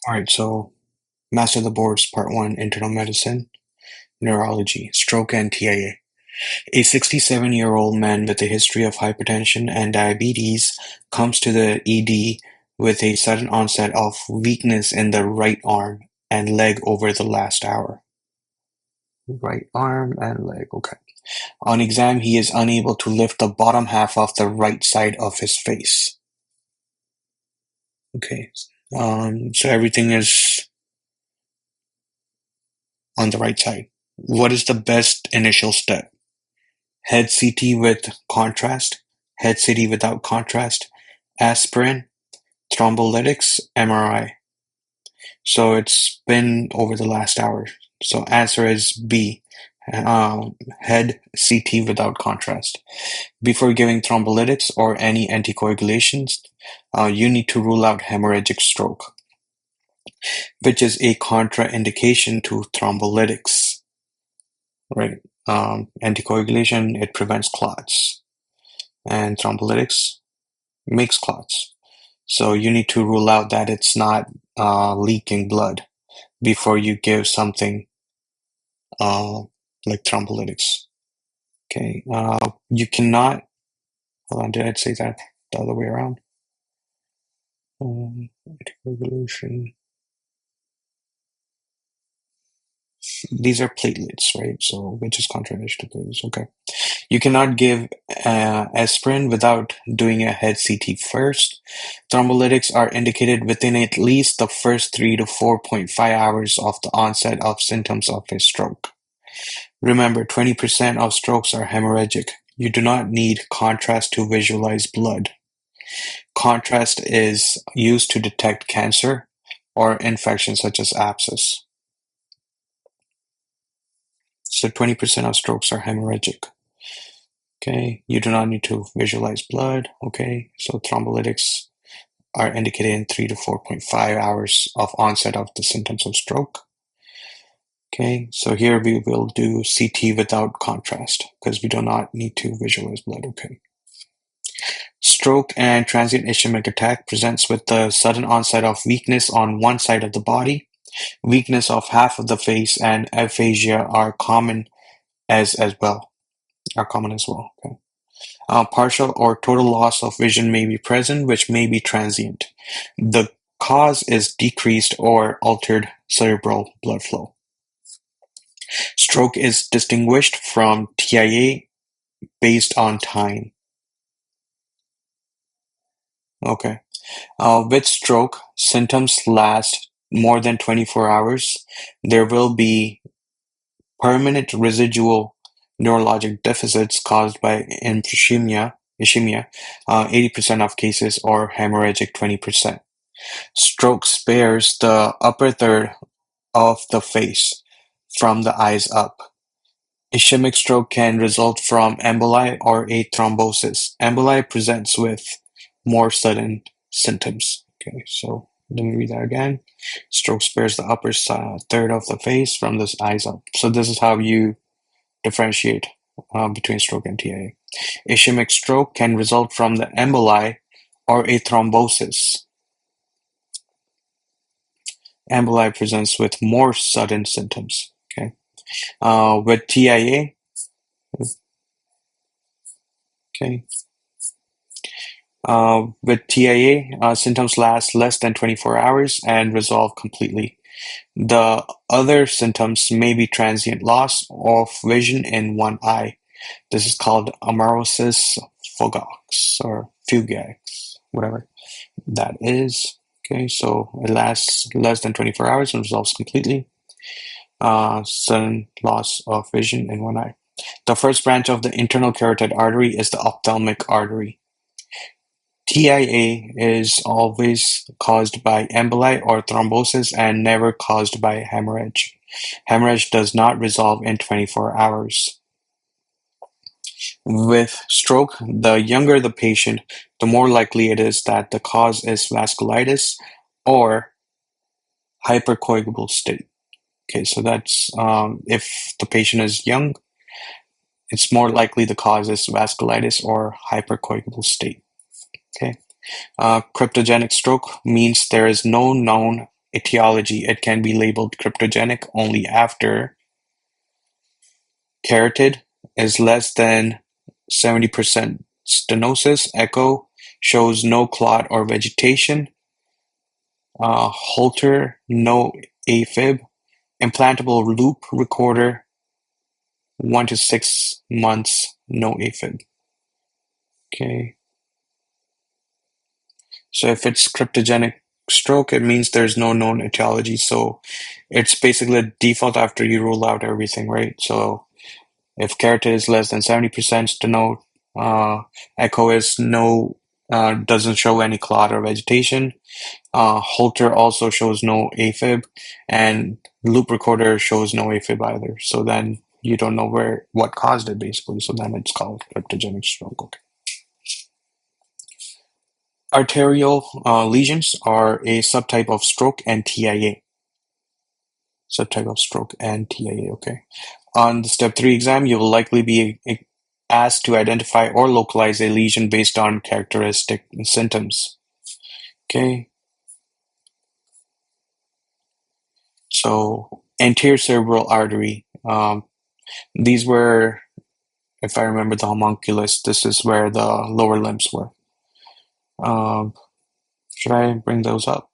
All right, so Master of the Boards, Part 1, Internal Medicine, Neurology, Stroke and TIA. A 67-year-old man with a history of hypertension and diabetes comes to the ED with a sudden onset of weakness in the right arm and leg over the last hour. Right arm and leg, okay. On exam, he is unable to lift the bottom half of the right side of his face. Okay, so everything is on the right side. What is the best initial step? Head CT with contrast, head CT without contrast, aspirin, thrombolytics, MRI. So it's been over the last hour. So answer is B, head CT without contrast. Before giving thrombolytics or any anticoagulations, you need to rule out hemorrhagic stroke, which is a contraindication to thrombolytics, right? Anticoagulation, it prevents clots, and thrombolytics makes clots. So you need to rule out that it's not leaking blood before you give something like thrombolytics. Okay, you cannot, hold on, did I say that the other way around? Anticoagulation. These are platelets, right? So which is contraindicated to platelets, okay. You cannot give aspirin without doing a head CT first. Thrombolytics are indicated within at least the first 3 to 4.5 hours of the onset of symptoms of a stroke. Remember, 20% of strokes are hemorrhagic. You do not need contrast to visualize blood. Contrast is used to detect cancer or infections such as abscess. So 20% of strokes are hemorrhagic. Okay, you do not need to visualize blood. Okay, so thrombolytics are indicated in 3 to 4.5 hours of onset of the symptoms of stroke. Okay, so here we will do CT without contrast because we do not need to visualize blood. Okay. Stroke and transient ischemic attack presents with the sudden onset of weakness on one side of the body. Weakness of half of the face and aphasia are common as well. Okay. Partial or total loss of vision may be present, which may be transient. The cause is decreased or altered cerebral blood flow. Stroke is distinguished from TIA based on time. Okay. With stroke, symptoms last more than 24 hours. There will be permanent residual neurologic deficits caused by ischemia, 80% of cases, or hemorrhagic 20%. Stroke spares the upper third of the face from the eyes up. Ischemic stroke can result from emboli or a thrombosis. Emboli presents with more sudden symptoms. Okay, so let me read that again. Stroke spares the upper third of the face from the eyes up. So this is how you differentiate between stroke and TIA. Ischemic stroke can result from the emboli or a thrombosis. Emboli presents with more sudden symptoms. Okay, with TIA, okay. With TIA, symptoms last less than 24 hours and resolve completely. The other symptoms may be transient loss of vision in one eye. This is called amaurosis fugax or fugax, whatever that is. Okay, so it lasts less than 24 hours and resolves completely. Sudden loss of vision in one eye. The first branch of the internal carotid artery is the ophthalmic artery. TIA is always caused by emboli or thrombosis and never caused by hemorrhage. Hemorrhage does not resolve in 24 hours. With stroke, the younger the patient, the more likely it is that the cause is vasculitis or hypercoagulable state. Okay, so that's if the patient is young, it's more likely the cause is vasculitis or hypercoagulable state. Okay. Cryptogenic stroke means there is no known etiology, it can be labeled cryptogenic only after carotid is less than 70% stenosis, echo shows no clot or vegetation, Holter, no AFib, implantable loop recorder, 1 to 6 months, no AFib. Okay. So if it's cryptogenic stroke, it means there's no known etiology. So it's basically a default after you rule out everything, right? So if carotid is less than 70% steno, echo is no, doesn't show any clot or vegetation. Holter also shows no AFib, and loop recorder shows no AFib either. So then you don't know what caused it basically. So then it's called cryptogenic stroke. Okay. Arterial lesions are a subtype of stroke and TIA. Subtype of stroke and TIA. Okay. On the step 3 exam, you will likely be asked to identify or localize a lesion based on characteristic symptoms. Okay. So anterior cerebral artery. These were, if I remember the homunculus, this is where the lower limbs were. Should I bring those up?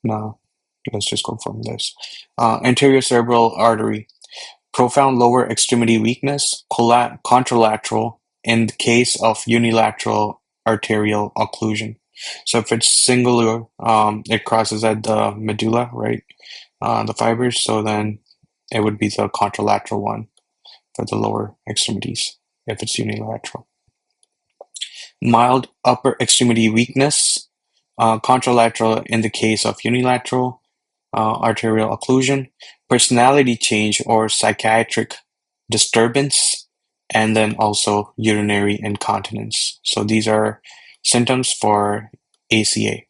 No, let's just go from this. Anterior cerebral artery. Profound lower extremity weakness, contralateral in the case of unilateral arterial occlusion. So if it's singular, it crosses at the medulla, right? The fibers, so then it would be the contralateral one for the lower extremities if it's unilateral. Mild upper extremity weakness, contralateral in the case of unilateral arterial occlusion, personality change or psychiatric disturbance, and then also urinary incontinence. So these are symptoms for ACA.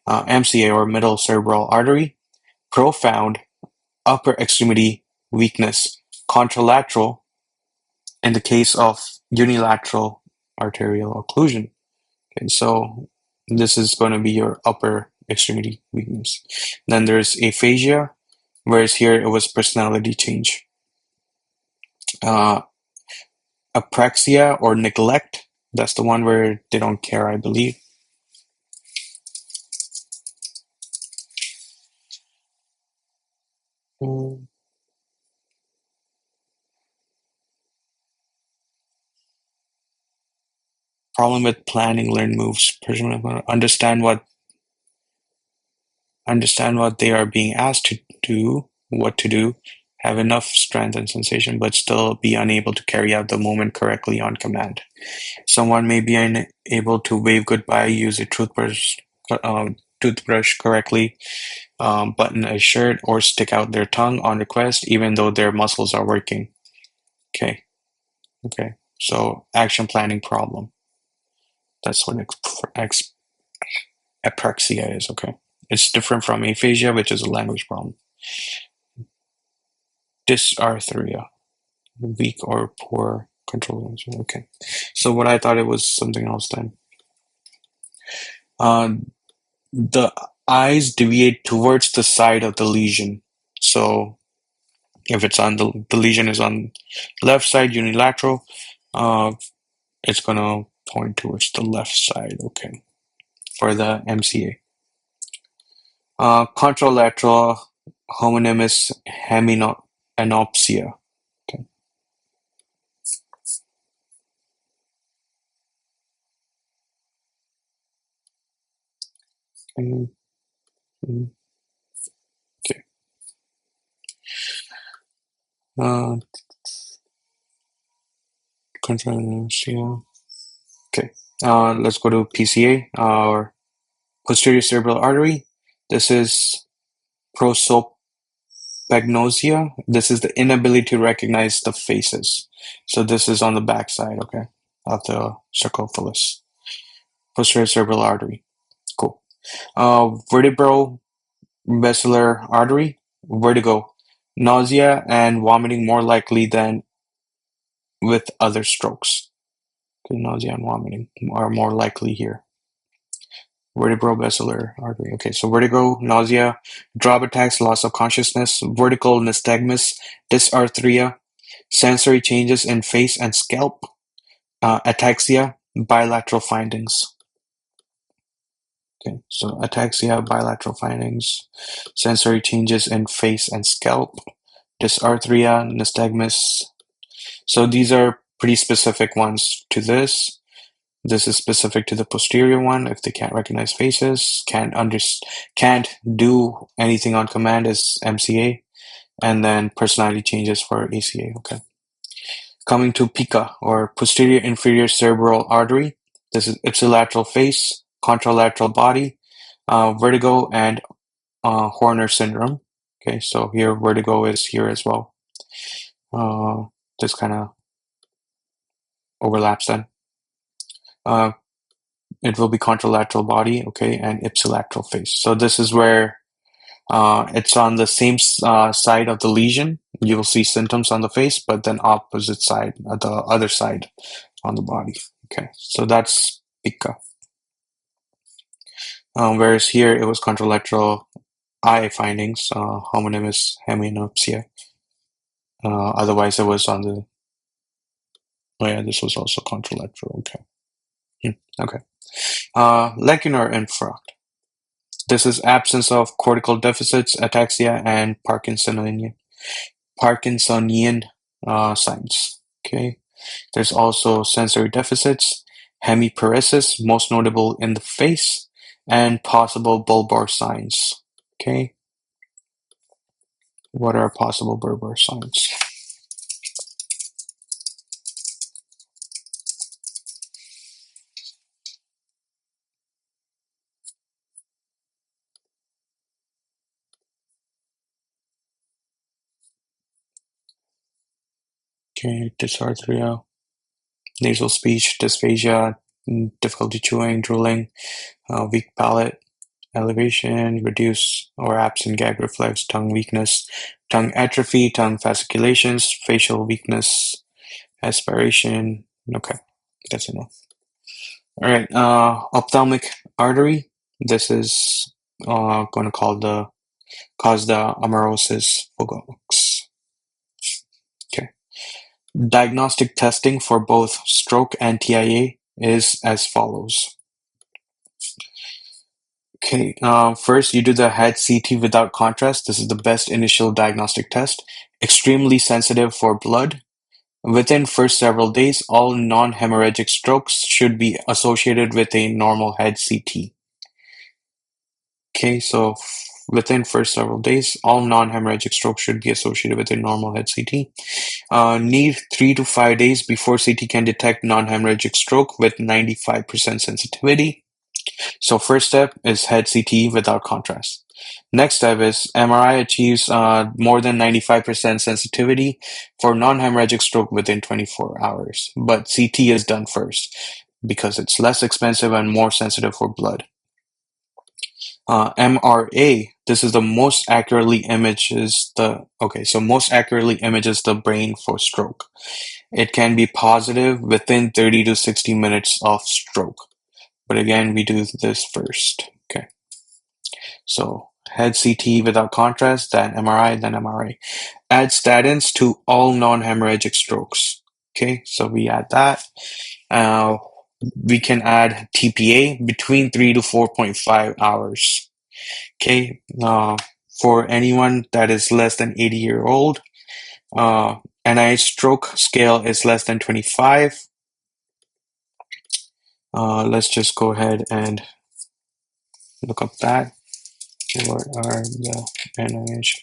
MCA or middle cerebral artery, profound upper extremity weakness, contralateral in the case of unilateral arterial occlusion. Okay, so this is going to be your upper extremity weakness. Then there's aphasia, whereas here it was personality change. Apraxia or neglect, that's the one where they don't care, I believe. Problem with planning learn moves. Understand what they are being asked to do, what to do, have enough strength and sensation, but still be unable to carry out the movement correctly on command. Someone may be unable to wave goodbye, use a toothbrush correctly, button a shirt, or stick out their tongue on request, even though their muscles are working. Okay. So action planning problem. That's what apraxia is. Okay. It's different from aphasia, which is a language problem. Dysarthria, weak or poor control. Okay. So what I thought it was something else then. The eyes deviate towards the side of the lesion. So if it's on the lesion is on left side unilateral, it's gonna point towards the left side. Okay. For the MCA. Contralateral homonymous heminopsia. Okay. Okay. Contralateral. Okay. Let's go to PCA or posterior cerebral artery. This is prosopagnosia. This is the inability to recognize the faces. So this is on the back side, okay, of the sarcophagus. Posterior cerebral artery. Cool. Vertebral basilar artery. Vertigo. Nausea and vomiting more likely than with other strokes. Okay, nausea and vomiting are more likely here. Vertebrobasilar artery. Okay, so vertigo, nausea, drop attacks, loss of consciousness, vertical nystagmus, dysarthria, sensory changes in face and scalp, ataxia, bilateral findings. Okay, so ataxia, bilateral findings, sensory changes in face and scalp, dysarthria, nystagmus. So these are pretty specific ones to this. This is specific to the posterior one. If they can't recognize faces, can't do anything on command is MCA, and then personality changes for ACA. Okay. Coming to PICA, or posterior inferior cerebral artery. This is ipsilateral face, contralateral body, vertigo, and Horner syndrome. Okay, so here vertigo is here as well. This kind of overlaps then. It will be contralateral body, okay, and ipsilateral face. So this is where it's on the same side of the lesion. You will see symptoms on the face, but then opposite side, the other side on the body. Okay, so that's PICA. Whereas here it was contralateral eye findings, homonymous hemianopsia. Otherwise it was on the, oh yeah, this was also contralateral, okay. Okay. Lacunar infarct. This is absence of cortical deficits, ataxia, and Parkinsonian signs. Okay. There's also sensory deficits, hemiparesis, most notable in the face, and possible bulbar signs. Okay. What are possible bulbar signs? Okay, dysarthria, nasal speech, dysphagia, difficulty chewing, drooling, weak palate, elevation, reduce or absent gag reflex, tongue weakness, tongue atrophy, tongue fasciculations, facial weakness, aspiration. Okay, that's enough. All right, ophthalmic artery. This is going to cause the amaurosis fugax. Okay. Diagnostic testing for both stroke and TIA is as follows. Okay, first you do the head CT without contrast. This is the best initial diagnostic test. Extremely sensitive for blood. Within first several days, all non-hemorrhagic strokes should be associated with a normal head CT. Okay, so within first several days, all non-hemorrhagic strokes should be associated with a normal head CT. Need 3 to 5 days before CT can detect non-hemorrhagic stroke with 95% sensitivity. So first step is head CT without contrast. Next step is MRI achieves more than 95% sensitivity for non-hemorrhagic stroke within 24 hours. But CT is done first because it's less expensive and more sensitive for blood. MRA, this is the most accurately images the brain for stroke. It can be positive within 30 to 60 minutes of stroke. But again, we do this first. Okay. So head CT without contrast, then MRI, then MRA. Add statins to all non-hemorrhagic strokes. Okay, so we add that. We can add TPA between 3 to 4.5 hours. Okay, for anyone that is less than 80-year-old, NIH stroke scale is less than 25. Let's just go ahead and look up that. What are the NIH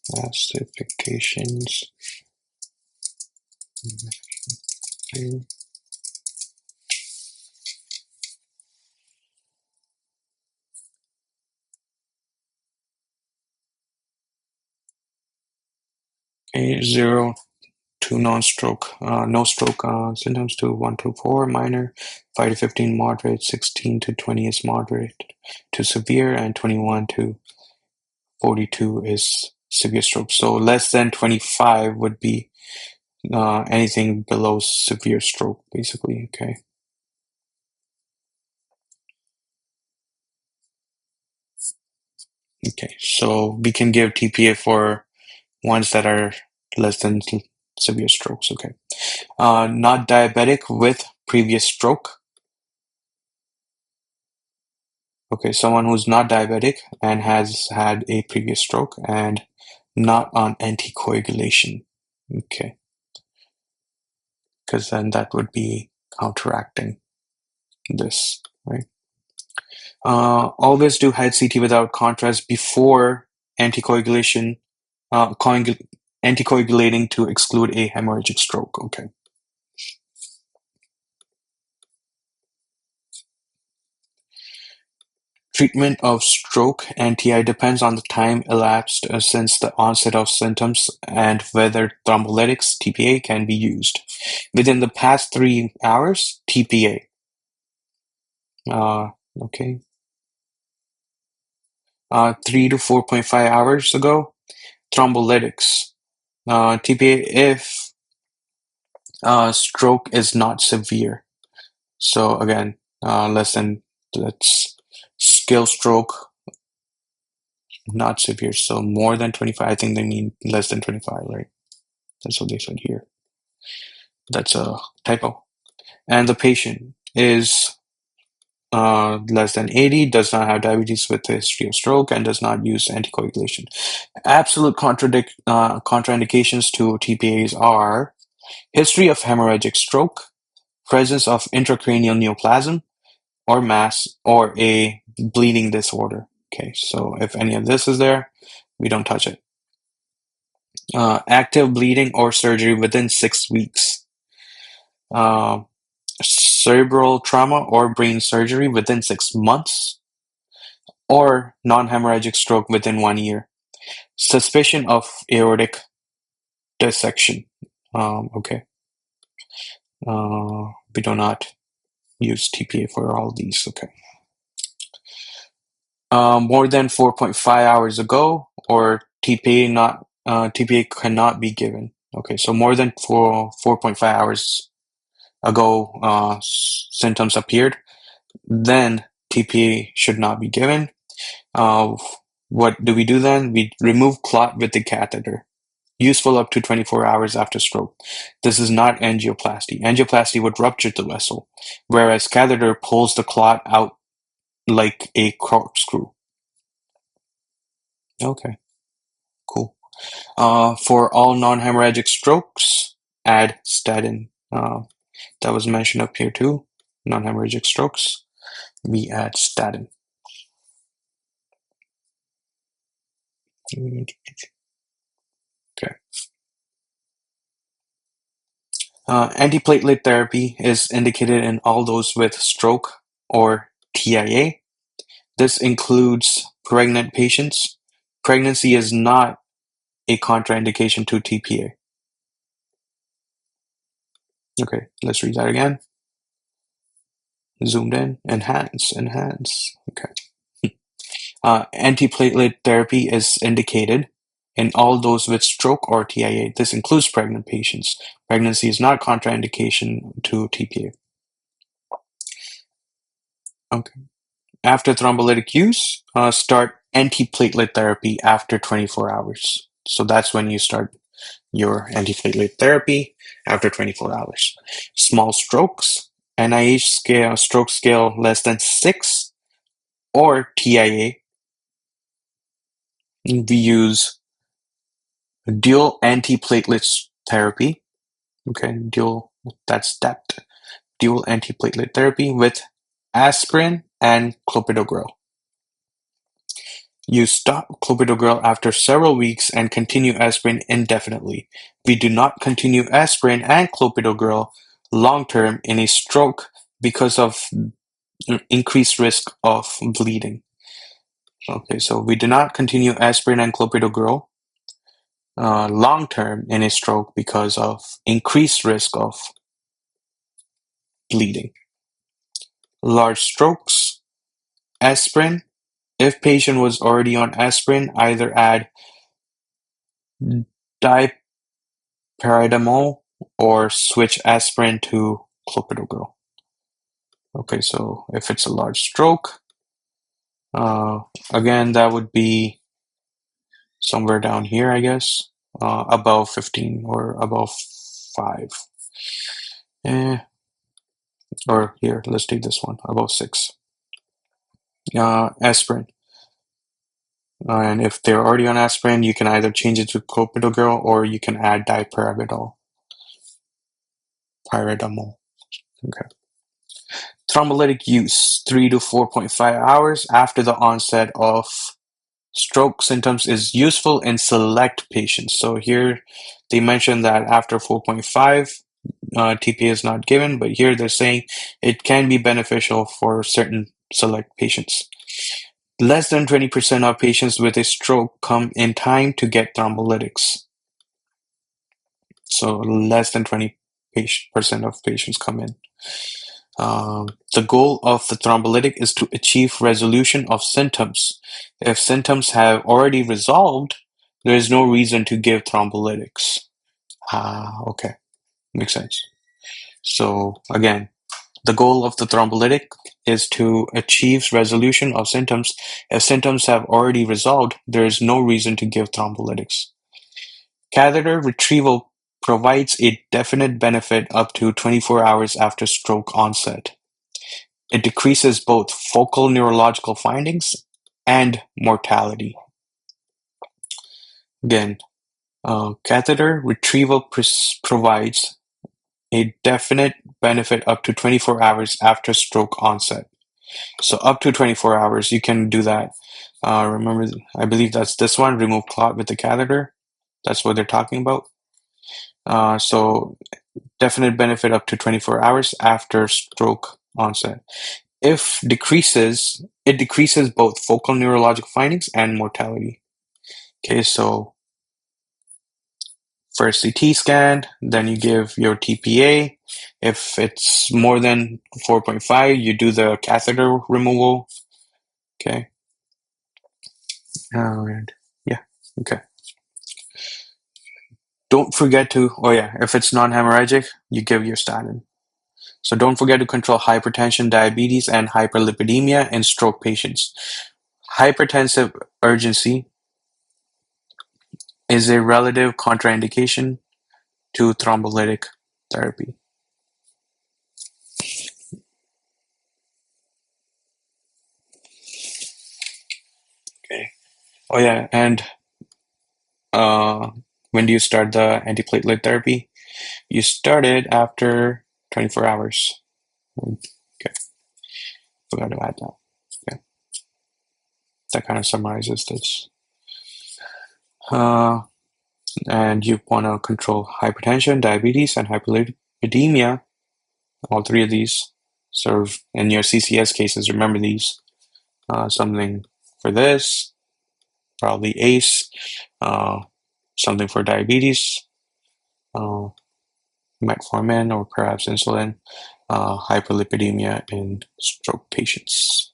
classifications? Okay, 0 to non-stroke, no stroke symptoms to 1 to 4 minor, 5 to 15 moderate, 16 to 20 is moderate to severe, and 21 to 42 is severe stroke. So less than 25 would be anything below severe stroke, basically. Okay. Okay, so we can give TPA for ones that are less than severe strokes. Okay. Not diabetic with previous stroke. Okay, someone who's not diabetic and has had a previous stroke and not on anticoagulation. Okay, because then that would be counteracting this, right? Always do head CT without contrast before anticoagulation, anticoagulating to exclude a hemorrhagic stroke. Okay. Treatment of stroke anti depends on the time elapsed since the onset of symptoms and whether thrombolytics (TPA) can be used. Within the past 3 hours, TPA. Okay. 3 to 4.5 hours ago, thrombolytics. TPA if stroke is not severe. So again, less than, that's skill stroke, not severe. So more than 25. I think they mean less than 25, right? That's what they said here. That's a typo. And the patient is less than 80, does not have diabetes with a history of stroke, and does not use anticoagulation. Absolute contraindications to TPAs are history of hemorrhagic stroke, presence of intracranial neoplasm or mass, or a bleeding disorder. Okay, so if any of this is there, we don't touch it. Active bleeding or surgery within 6 weeks. Cerebral trauma or brain surgery within 6 months, or non-hemorrhagic stroke within 1 year. Suspicion of aortic dissection. Okay. We do not use TPA for all these. Okay. More than 4.5 hours ago, or TPA cannot be given. Okay, so more than 4.5 hours ago, symptoms appeared, then TPA should not be given. What do we do then? We remove clot with the catheter. Useful up to 24 hours after stroke. This is not angioplasty. Angioplasty would rupture the vessel, whereas catheter pulls the clot out like a corkscrew. Okay, cool. For all non-hemorrhagic strokes, add statin. That was mentioned up here too. Non-hemorrhagic strokes, we add statin. Okay. Antiplatelet therapy is indicated in all those with stroke or TIA. This includes pregnant patients. Pregnancy is not a contraindication to TPA. Okay, let's read that again. Zoomed in. Enhance. Okay. Antiplatelet therapy is indicated in all those with stroke or TIA. This includes pregnant patients. Pregnancy is not contraindication to TPA. Okay. After thrombolytic use, start antiplatelet therapy after 24 hours. So that's when you start your antiplatelet therapy, after 24 hours. Small strokes, NIH scale, stroke scale less than 6, or TIA, we use dual antiplatelet therapy. Okay, that's DAPT. Dual antiplatelet therapy with aspirin and clopidogrel. You stop clopidogrel after several weeks and continue aspirin indefinitely. We do not continue aspirin and clopidogrel long-term in a stroke because of increased risk of bleeding. Okay, so we do not continue aspirin and clopidogrel long-term in a stroke because of increased risk of bleeding. Large strokes, aspirin. If patient was already on aspirin, either add dipyridamole or switch aspirin to clopidogrel. Okay, so if it's a large stroke, again, that would be somewhere down here, I guess, above 15 or above 5. Or here, let's take this one, above 6. Aspirin. And if they're already on aspirin, you can either change it to clopidogrel or you can add dipyridamole. Okay. Thrombolytic use 3 to 4.5 hours after the onset of stroke symptoms is useful in select patients. So here they mentioned that after 4.5, TPA is not given, but here they're saying it can be beneficial for certain select patients. Less than 20% of patients with a stroke come in time to get thrombolytics. So less than 20% of patients come in. The goal of the thrombolytic is to achieve resolution of symptoms. If symptoms have already resolved, there is no reason to give thrombolytics. Okay, makes sense. So again, the goal of the thrombolytic is to achieve resolution of symptoms. If symptoms have already resolved, there is no reason to give thrombolytics. Catheter retrieval provides a definite benefit up to 24 hours after stroke onset. It decreases both focal neurological findings and mortality. Again, catheter retrieval provides a definite benefit up to 24 hours after stroke onset. So up to 24 hours, you can do that. Remember, I believe that's this one, remove clot with the catheter. That's what they're talking about. So definite benefit up to 24 hours after stroke onset. If decreases, it decreases both focal neurologic findings and mortality. Okay, so first CT scan, then you give your TPA. If it's more than 4.5, you do the catheter removal. Okay. And yeah, okay. Don't forget to, if it's non-hemorrhagic, you give your statin. So don't forget to control hypertension, diabetes, and hyperlipidemia in stroke patients. Hypertensive urgency is a relative contraindication to thrombolytic therapy. Okay. Oh yeah, and when do you start the antiplatelet therapy? You start it after 24 hours. Okay, forgot to add that. Okay, that kind of summarizes this. And you want to control hypertension, diabetes, and hyperlipidemia. All three of these. So in your CCS cases, remember these. Something for this, probably ACE. Something for diabetes, metformin or perhaps insulin, hyperlipidemia in stroke patients.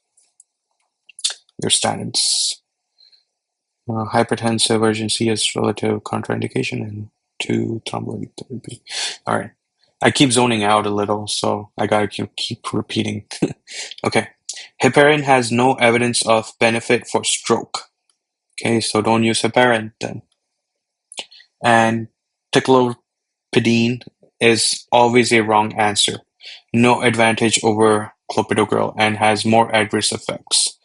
Your statins. Hypertensive urgency is relative contraindication and to thrombolytic therapy. All right. I keep zoning out a little, so I gotta keep repeating. Okay. Heparin has no evidence of benefit for stroke. Okay, so don't use heparin then. And ticlopidine is always a wrong answer. No advantage over clopidogrel and has more adverse effects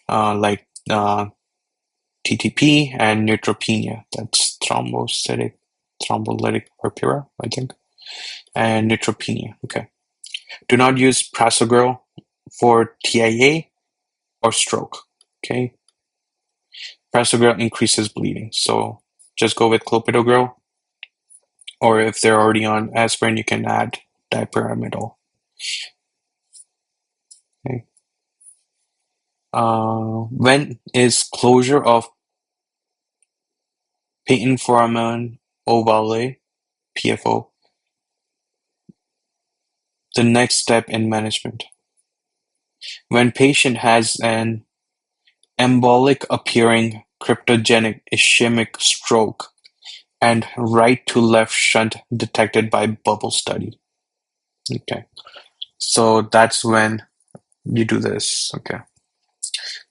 like TTP and neutropenia. That's thrombolytic purpura, I think, and neutropenia. Okay. Do not use prasugrel for TIA or stroke. Okay. Prasugrel increases bleeding, so just go with clopidogrel. Or if they're already on aspirin, you can add dipyridamole. Okay. When is closure of patent foramen ovale (PFO) the next step in management? When patient has an embolic appearing cryptogenic ischemic stroke and right to left shunt detected by bubble study. Okay, so that's when you do this. Okay.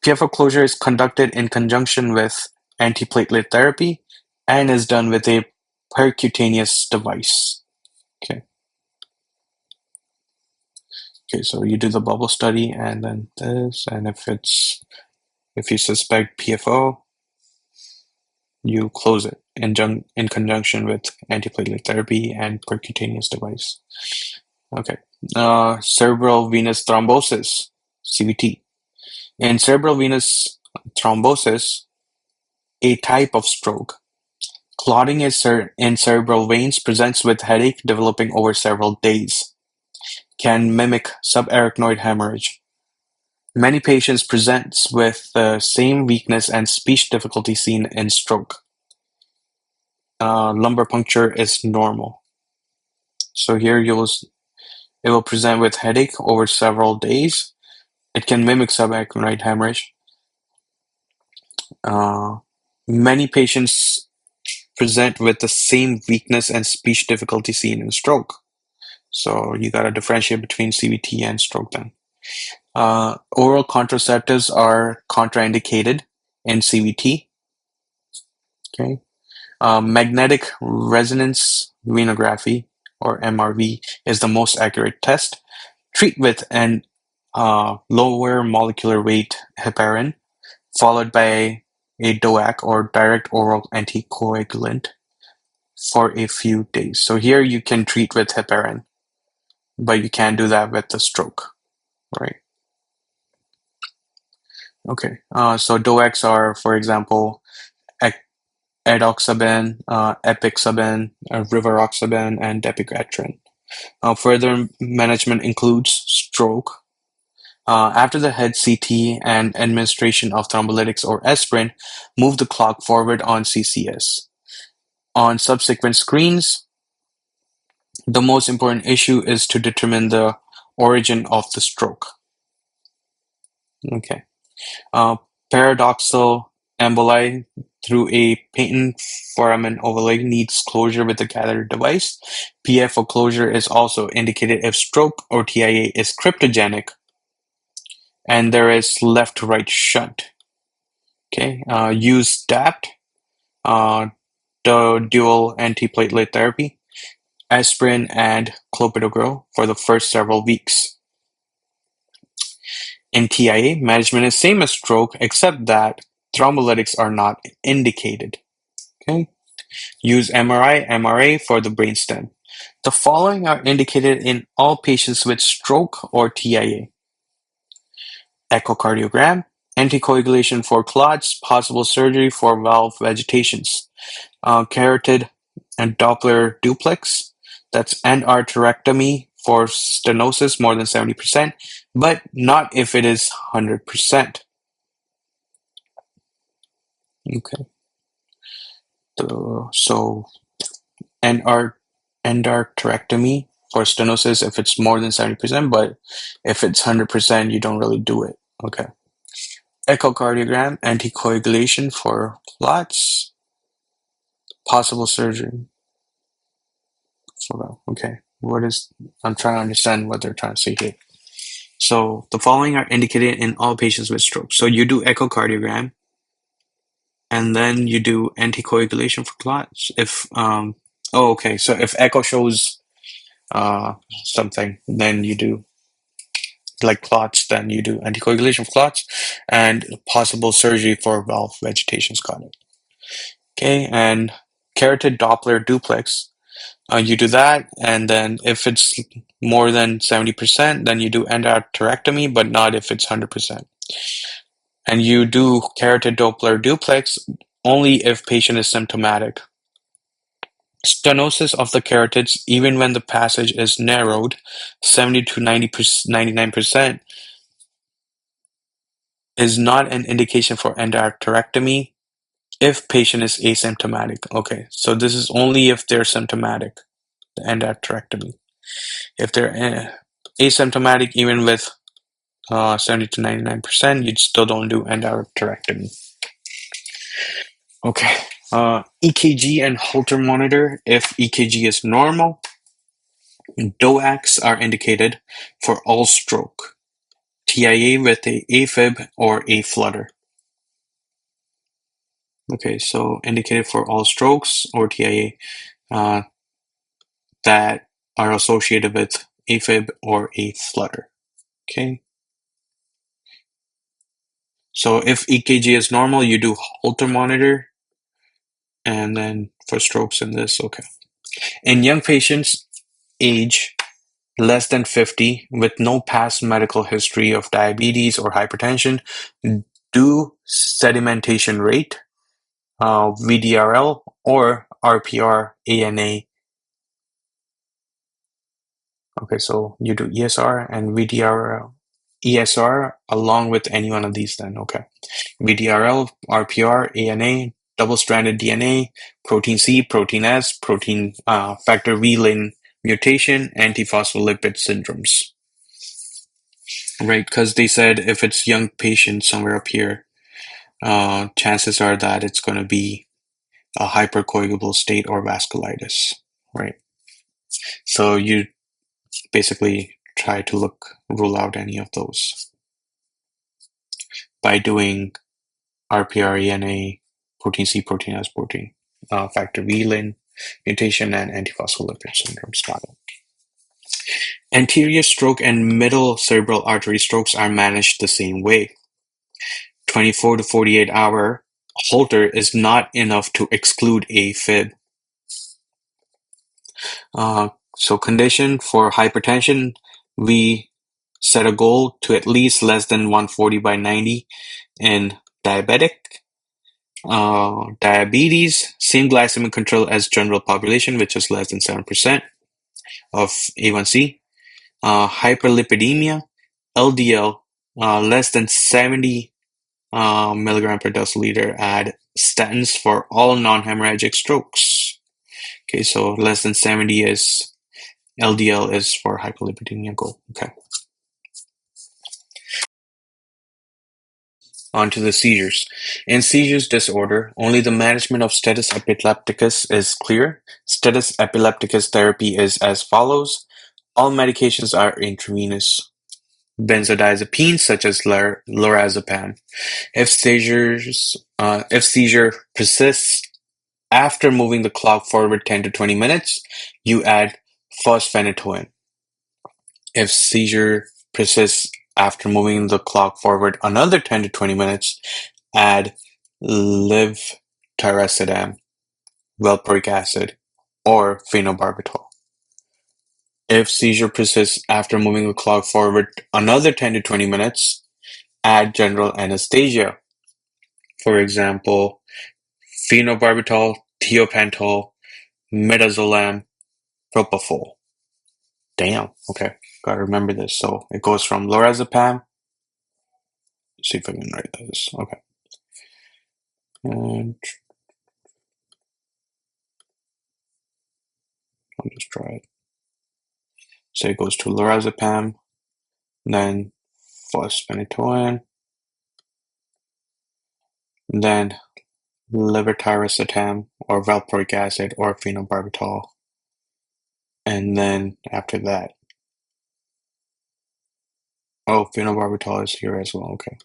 PFO closure is conducted in conjunction with antiplatelet therapy and is done with a percutaneous device. Okay. Okay, so you do the bubble study and then this, and if you suspect PFO, you close it in conjunction with antiplatelet therapy and percutaneous device. Okay. Cerebral venous thrombosis, CVT. In cerebral venous thrombosis, a type of stroke, clotting in cerebral veins presents with headache developing over several days. Can mimic subarachnoid hemorrhage. Many patients present with the same weakness and speech difficulty seen in stroke. Lumbar puncture is normal. So here it will present with headache over several days. It can mimic subarachnoid hemorrhage. Many patients present with the same weakness and speech difficulty seen in stroke. So you got to differentiate between CVT and stroke then. Oral contraceptives are contraindicated in CVT. Okay. Magnetic resonance venography, or MRV, is the most accurate test. Treat with an lower molecular weight heparin, followed by a DOAC, or direct oral anticoagulant, for a few days. So here you can treat with heparin, but you can't do that with the stroke, right? Okay. So DOACs are, for example, edoxaban, epixaban, rivaroxaban, and dapigatran. Further management includes stroke. After the head CT and administration of thrombolytics or aspirin, move the clock forward on CCS. On subsequent screens, the most important issue is to determine the origin of the stroke. Okay. Paradoxal emboli through a patent foramen ovale needs closure with a catheter device. PFO closure is also indicated if stroke or TIA is cryptogenic and there is left-to-right shunt. Okay, use DAPT, the dual antiplatelet therapy, aspirin and clopidogrel for the first several weeks. In TIA, management is same as stroke, except that thrombolytics are not indicated. Okay, use MRI, MRA for the brainstem. The following are indicated in all patients with stroke or TIA. Echocardiogram, anticoagulation for clots, possible surgery for valve vegetations. Carotid and Doppler duplex, that's endarterectomy for stenosis more than 70%, but not if it is 100%. Okay. So endarterectomy for stenosis if it's more than 70%, but if it's 100%, you don't really do it. Okay. Echocardiogram, anticoagulation for clots, possible surgery. So, okay. I'm trying to understand what they're trying to say here. So the following are indicated in all patients with stroke. So you do echocardiogram, and then you do anticoagulation for clots. Okay. So if echo shows something, then you do like clots, then you do anticoagulation for clots and possible surgery for valve vegetations. Got it. Okay, and carotid Doppler duplex. You do that, and then if it's more than 70%, then you do endarterectomy, but not if it's 100%. And you do carotid Doppler duplex only if patient is symptomatic. Stenosis of the carotids, even when the passage is narrowed, 70 to 99%, is not an indication for endarterectomy if patient is asymptomatic. Okay, so this is only if they're symptomatic, the endarterectomy. If they're asymptomatic, even with 70 to 99%, you still don't do endarterectomy. Okay. EKG and Holter monitor. If EKG is normal, DOACs are indicated for all stroke. TIA with a AFib or a flutter. Okay, so indicated for all strokes or TIA that are associated with AFib or a flutter. Okay. So if EKG is normal, you do Holter monitor, and then for strokes in this, okay. In young patients, age less than 50 with no past medical history of diabetes or hypertension, do sedimentation rate, VDRL or RPR ANA. Okay, so you do ESR and VDRL, ESR along with any one of these then, okay. VDRL, RPR, ANA, double-stranded DNA, protein C, protein S, protein factor V lane mutation, antiphospholipid syndromes. Right, because they said if it's young patient somewhere up here, chances are that it's going to be a hypercoagulable state or vasculitis, right? So you basically try to rule out any of those by doing RPRENA, protein C, protein S, protein factor V lane mutation, and antiphospholipid syndrome. Got it. Anterior stroke and middle cerebral artery strokes are managed the same way. 24 to 48 hour Holter is not enough to exclude AFib. So condition for hypertension, we set a goal to at least less than 140/90 in diabetic. Diabetes, same glycemic control as general population, which is less than 7% of A1C. Hyperlipidemia, LDL, less than 70 milligram per deciliter. Add statins for all non-hemorrhagic strokes. Okay, so less than 70 is LDL is for hyperlipidemia goal. Okay. On to the seizures. In seizures disorder, only the management of status epilepticus is clear. Status epilepticus therapy is as follows. All medications are intravenous. Benzodiazepines such as lorazepam. If seizure persists after moving the clock forward 10 to 20 minutes, you add phosphonatoin. If seizure persists after moving the clock forward another 10 to 20 minutes, add levetiracetam, valproic acid, or phenobarbital. If seizure persists after moving the clock forward another 10 to 20 minutes, add general anesthesia. For example, phenobarbital, thiopental, midazolam, propofol. Damn, okay, gotta remember this. So it goes from lorazepam. See if I can write this. Okay. And I'll just try it. So it goes to lorazepam, then phosphonatoin, then levetiracetam or valproic acid or phenobarbital, and then after that, phenobarbital is here as well. Okay.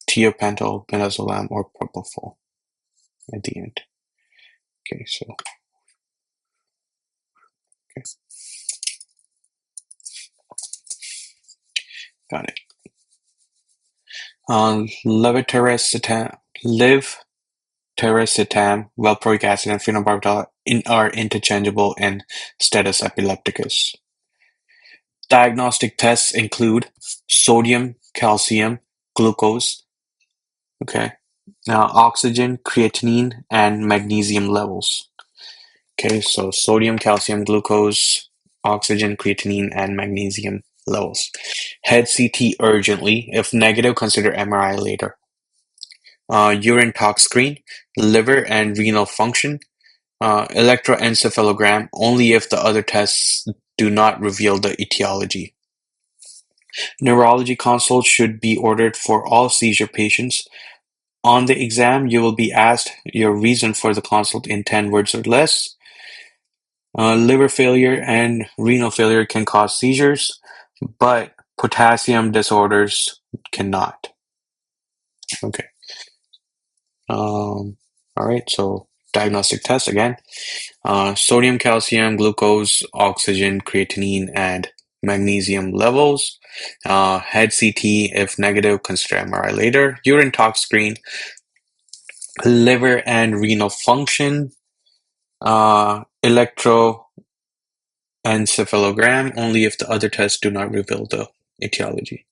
Thiopental, midazolam, or propofol at the end. Okay, so okay, got it. Levetiracetam, valproic acid, and phenobarbital are interchangeable in status epilepticus. Diagnostic tests include sodium, calcium, glucose, okay, oxygen, creatinine, and magnesium levels. Okay, so sodium, calcium, glucose, oxygen, creatinine, and magnesium levels. Head CT urgently. If negative, consider MRI later. Urine tox screen, liver and renal function. Electroencephalogram only if the other tests do not reveal the etiology. Neurology consults should be ordered for all seizure patients. On the exam, you will be asked your reason for the consult in 10 words or less. Liver failure and renal failure can cause seizures, but potassium disorders cannot. Okay. All right, so diagnostic tests again. Sodium, calcium, glucose, oxygen, creatinine, and magnesium levels. Head CT, if negative, consider MRI later. Urine tox screen, liver and renal function, electroencephalogram, only if the other tests do not reveal the etiology.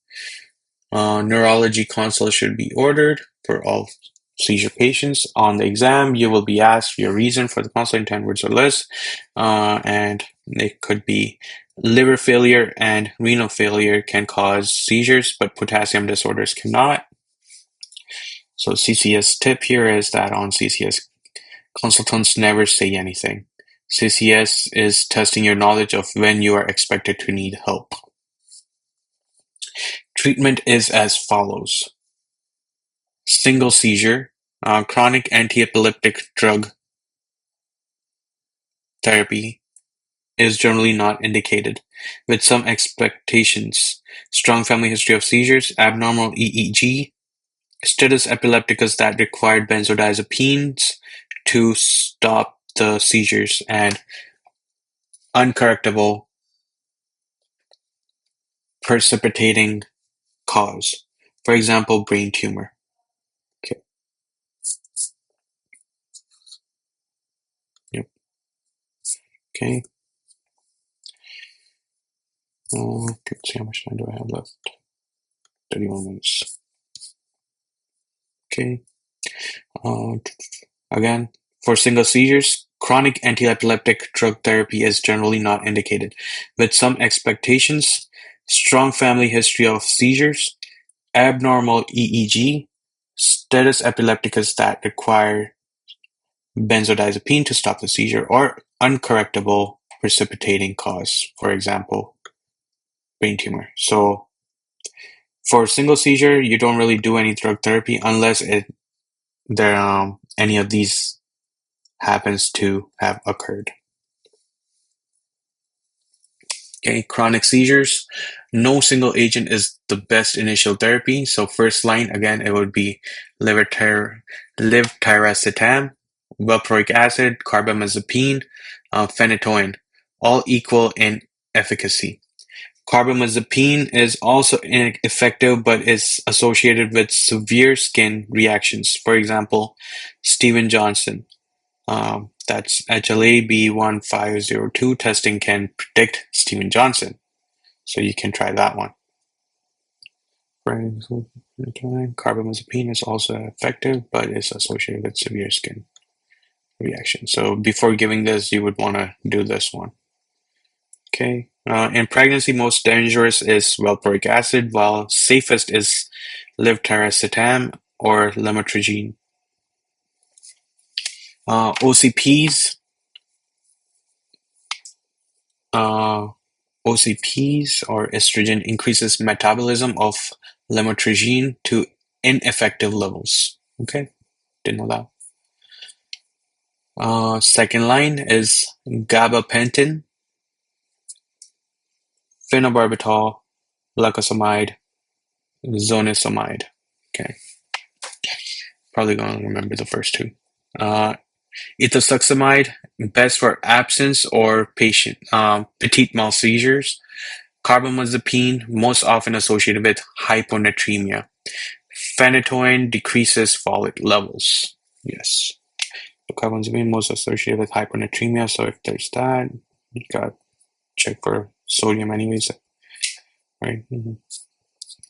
Neurology consult should be ordered for all seizure patients. On the exam, you will be asked your reason for the consult in 10 words or less, and it could be liver failure and renal failure can cause seizures, but potassium disorders cannot. So CCS tip here is that on CCS, consultants never say anything. CCS is testing your knowledge of when you are expected to need help. Treatment is as follows. Single seizure, chronic anti-epileptic drug therapy is generally not indicated, with some expectations. Strong family history of seizures, abnormal EEG, status epilepticus that required benzodiazepines to stop the seizures, and uncorrectable precipitating cause. For example, brain tumor. Okay. Yep. Okay. Let's see how much time do I have left. 31 minutes. Okay. Again, for single seizures, chronic anti-epileptic drug therapy is generally not indicated, with some expectations. Strong family history of seizures, abnormal EEG, status epilepticus that require benzodiazepine to stop the seizure, or uncorrectable precipitating cause, for example, brain tumor. So for single seizure, you don't really do any drug therapy unless any of these happens to have occurred. Okay, chronic seizures. No single agent is the best initial therapy. So first line, again, it would be levetiracetam, valproic acid, carbamazepine, phenytoin, all equal in efficacy. Carbamazepine is also ineffective, but is associated with severe skin reactions. For example, Steven Johnson. That's HLA-B1502 testing can predict Steven Johnson. So you can try that one. Carbamazepine is also effective, but is associated with severe skin reaction. So before giving this, you would want to do this one. Okay. In pregnancy, most dangerous is valproic acid, while safest is levetiracetam or lamotrigine. OCPs. OCPs or estrogen increases metabolism of lamotrigine to ineffective levels. Okay, didn't know that. Second line is gabapentin, phenobarbital, lacosamide, zonisamide. Okay, probably gonna remember the first two. Ethosuximide, best for absence or petit mal seizures. Carbamazepine, most often associated with hyponatremia. Phenytoin decreases folate levels. Yes. So carbamazepine most associated with hyponatremia. So if there's that, you got to check for sodium anyways. Right.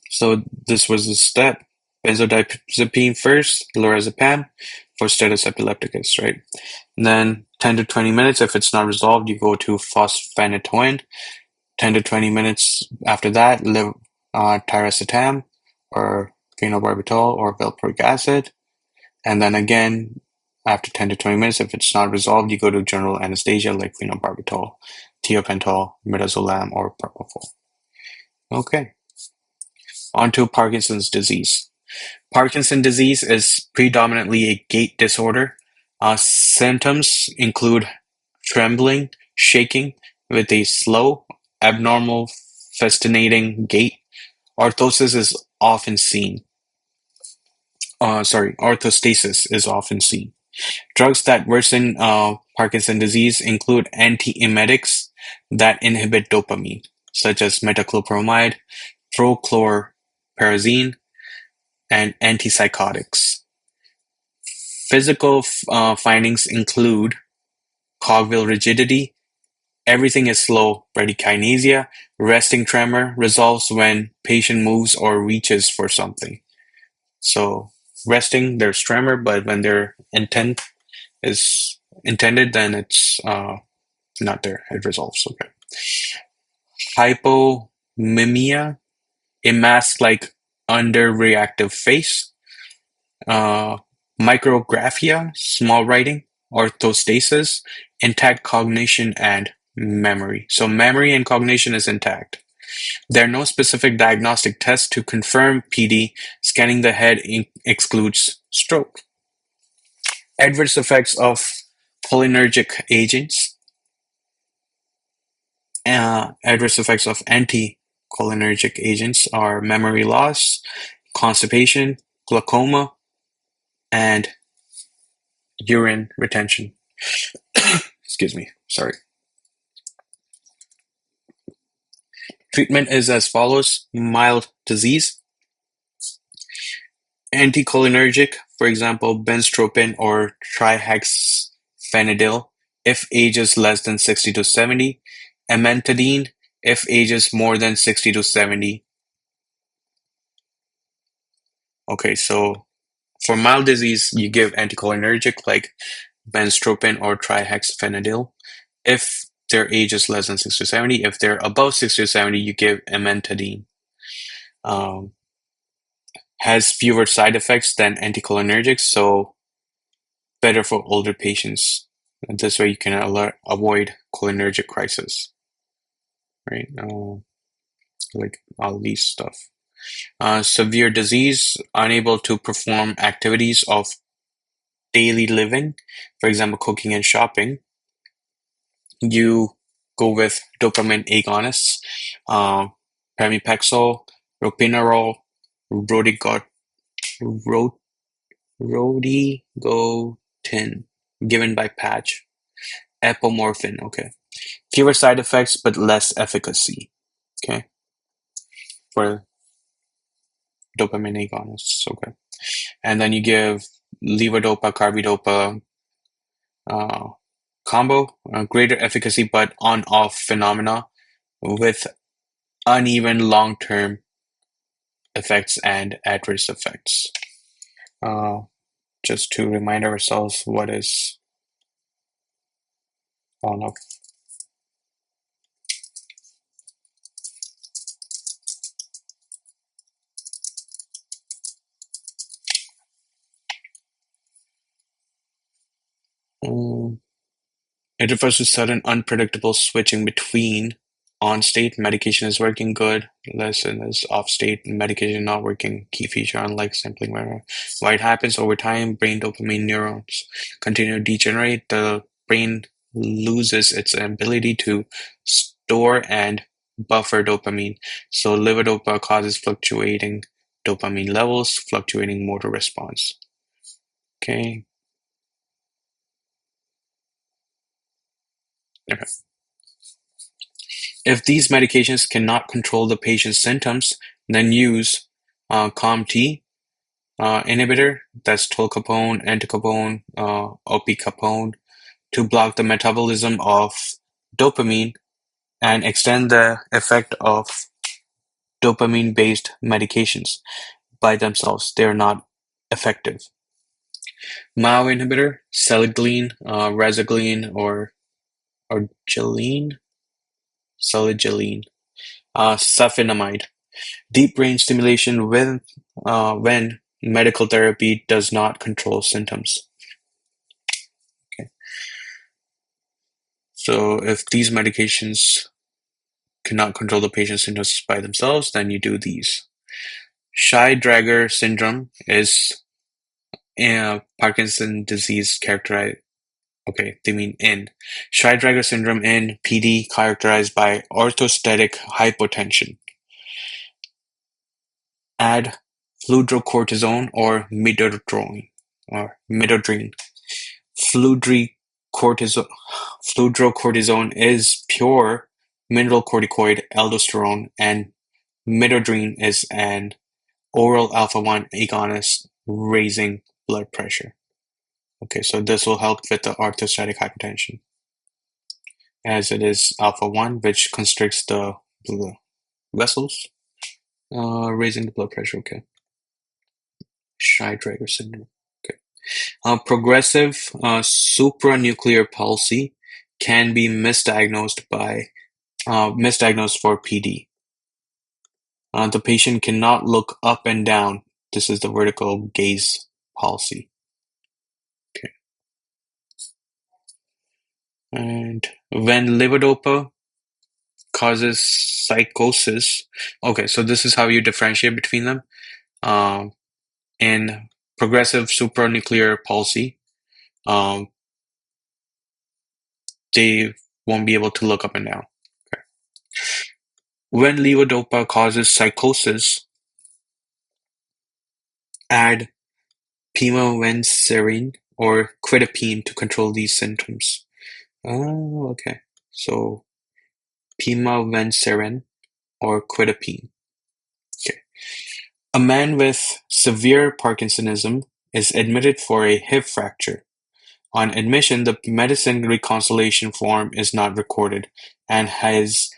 So this was the step. Benzodiazepine first, lorazepam for status epilepticus, right? And then 10 to 20 minutes, if it's not resolved, you go to fosphenytoin. 10 to 20 minutes after that, tiracetam or phenobarbital or valproic acid. And then again, after 10 to 20 minutes, if it's not resolved, you go to general anesthesia like phenobarbital, thiopental, midazolam, or propofol. Okay. On to Parkinson's disease. Parkinson's disease is predominantly a gait disorder. Symptoms include trembling, shaking with a slow, abnormal, festinating gait. Orthosis is often seen. orthostasis is often seen. Drugs that worsen Parkinson disease include antiemetics that inhibit dopamine, such as metoclopramide, prochlorperazine, and antipsychotics. Physical findings include cogwheel rigidity, everything is slow bradykinesia, resting tremor resolves when patient moves or reaches for something. So resting, there's tremor, but when their intent is intended, then it's not there. It resolves. Okay. Hypomimia, a mask-like underreactive face. Uh, Micrographia, small writing. Orthostasis, intact cognition and memory. So memory and cognition is intact. There are no specific diagnostic tests to confirm PD. Scanning the head excludes stroke. Adverse effects of cholinergic agents. Adverse effects of anticholinergic agents are memory loss, constipation, glaucoma, and urine retention. Excuse me, sorry. Treatment is as follows: mild disease, anticholinergic, for example, benztropine or trihexyphenidyl, if ages less than 60 to 70, amantadine, if ages more than 60 to 70. Okay, so for mild disease, you give anticholinergic like benztropine or trihexyphenidyl. If their age is less than 60 to 70, if they're above 60 to 70, you give amantadine. Has fewer side effects than anticholinergics, so better for older patients. This way you can avoid cholinergic crisis, right? Like all these stuff. Severe disease, unable to perform activities of daily living, for example, cooking and shopping. You go with dopamine agonists, pramipexole, ropinirole, rodigot, rodigotin, given by patch, apomorphine. Okay, fewer side effects but less efficacy. Okay, for dopamine agonists. Okay, and then you give levodopa, carbidopa combo, greater efficacy but on-off phenomena with uneven long-term effects and adverse effects. Just to remind ourselves what is on-off. It refers to sudden unpredictable switching between on-state, medication is working good, lesson is off-state, medication not working, key feature unlike sampling error. Why it happens over time, brain dopamine neurons continue to degenerate, the brain loses its ability to store and buffer dopamine. So levodopa causes fluctuating dopamine levels, fluctuating motor response. Okay. Okay. If these medications cannot control the patient's symptoms, then use COMT inhibitor, that's tolcapone, entacapone, opicapone, to block the metabolism of dopamine and extend the effect of dopamine-based medications. By themselves, they are not effective. MAO inhibitor, selegiline, razagiline, or argiline, selegiline, safinamide. Deep brain stimulation when medical therapy does not control symptoms. Okay. So if these medications cannot control the patient's symptoms by themselves, then you do these. Shy-Drager syndrome is Parkinson disease characterized. Okay, they mean in. Shy-Drager syndrome in PD characterized by orthostatic hypotension. Add fludrocortisone or midodrine. Fludrocortisone is pure mineralocorticoid aldosterone, and midodrine is an oral alpha-1 agonist raising blood pressure. Okay, so this will help with the orthostatic hypertension, as it is alpha-1, which constricts the vessels, raising the blood pressure. Okay. Scheidegger syndrome. Okay. Progressive supranuclear palsy can be misdiagnosed for PD. The patient cannot look up and down. This is the vertical gaze palsy. Okay. And when levodopa causes psychosis, okay, so this is how you differentiate between them. In progressive supranuclear palsy, they won't be able to look up and down. Okay. When levodopa causes psychosis, add pimavanserin or quetiapine to control these symptoms. Oh, okay. So pimavanserin or quetiapine. Okay. A man with severe Parkinsonism is admitted for a hip fracture. On admission, the medicine reconciliation form is not recorded, and his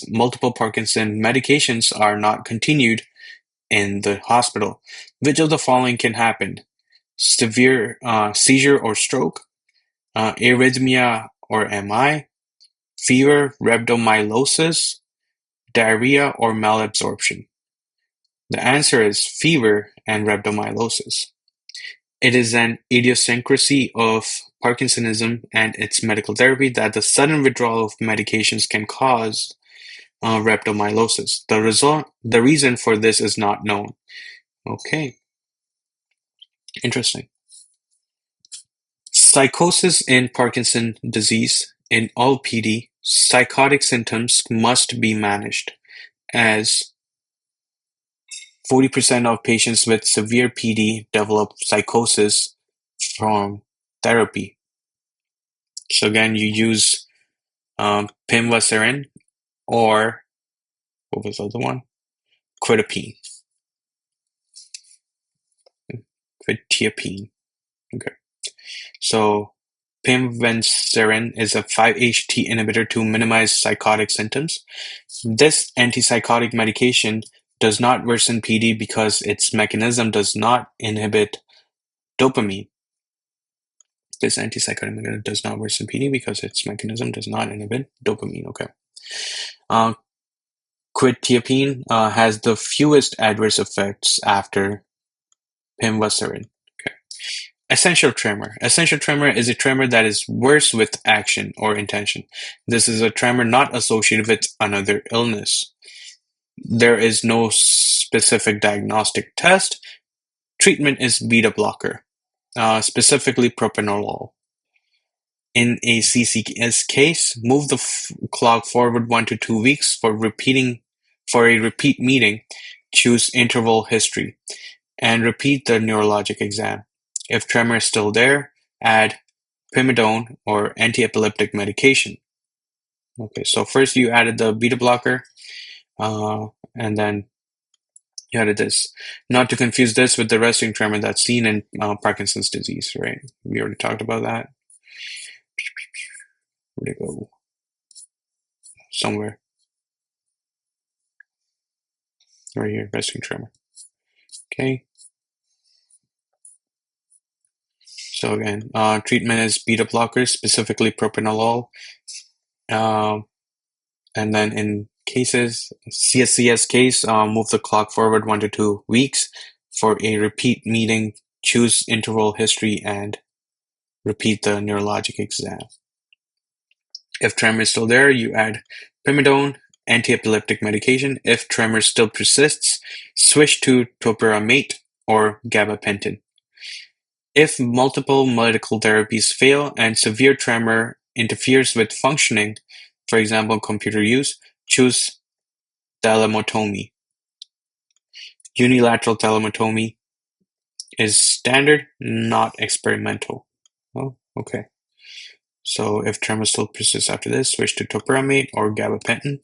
multiple Parkinson medications are not continued in the hospital. Which of the following can happen? Severe seizure or stroke, arrhythmia or MI, fever, rhabdomyolysis, diarrhea, or malabsorption? The answer is fever and rhabdomyolysis. It is an idiosyncrasy of Parkinsonism and its medical therapy that the sudden withdrawal of medications can cause rhabdomyolysis. The reason for this is not known. Okay, interesting. Psychosis in Parkinson disease. In all PD, psychotic symptoms must be managed, as 40% of patients with severe PD develop psychosis from therapy. So again, you use pimavanserin or what was the other one? Quetiapine. Okay. So pimavanserin is a 5-HT inhibitor to minimize psychotic symptoms. This antipsychotic medication does not worsen PD because its mechanism does not inhibit dopamine. This antipsychotic mechanism does not worsen PD because its mechanism does not inhibit dopamine. Okay. Quetiapine has the fewest adverse effects after pimavanserin. Okay. Essential tremor. Essential tremor is a tremor that is worse with action or intention. This is a tremor not associated with another illness. There is no specific diagnostic test. Treatment is beta blocker, specifically propranolol. In a CCS case, move the clock forward 1 to 2 weeks for a repeat meeting. Choose interval history and repeat the neurologic exam. If tremor is still there, add primidone or anti-epileptic medication. Okay, so first you added the beta blocker, and then you added this. Not to confuse this with the resting tremor that's seen in Parkinson's disease, right? We already talked about that. Where'd it go? Somewhere. Right here, resting tremor. Okay. So again, treatment is beta blockers, specifically propranolol. And then in cases, CSCS case, move the clock forward 1 to 2 weeks for a repeat meeting. Choose interval history and repeat the neurologic exam. If tremor is still there, you add primidone, anti-epileptic medication. If tremor still persists, switch to topiramate or gabapentin. If multiple medical therapies fail and severe tremor interferes with functioning, for example, computer use, choose thalamotomy. Unilateral thalamotomy is standard, not experimental. Oh, okay. So if tremor still persists after this, switch to topiramate or gabapentin.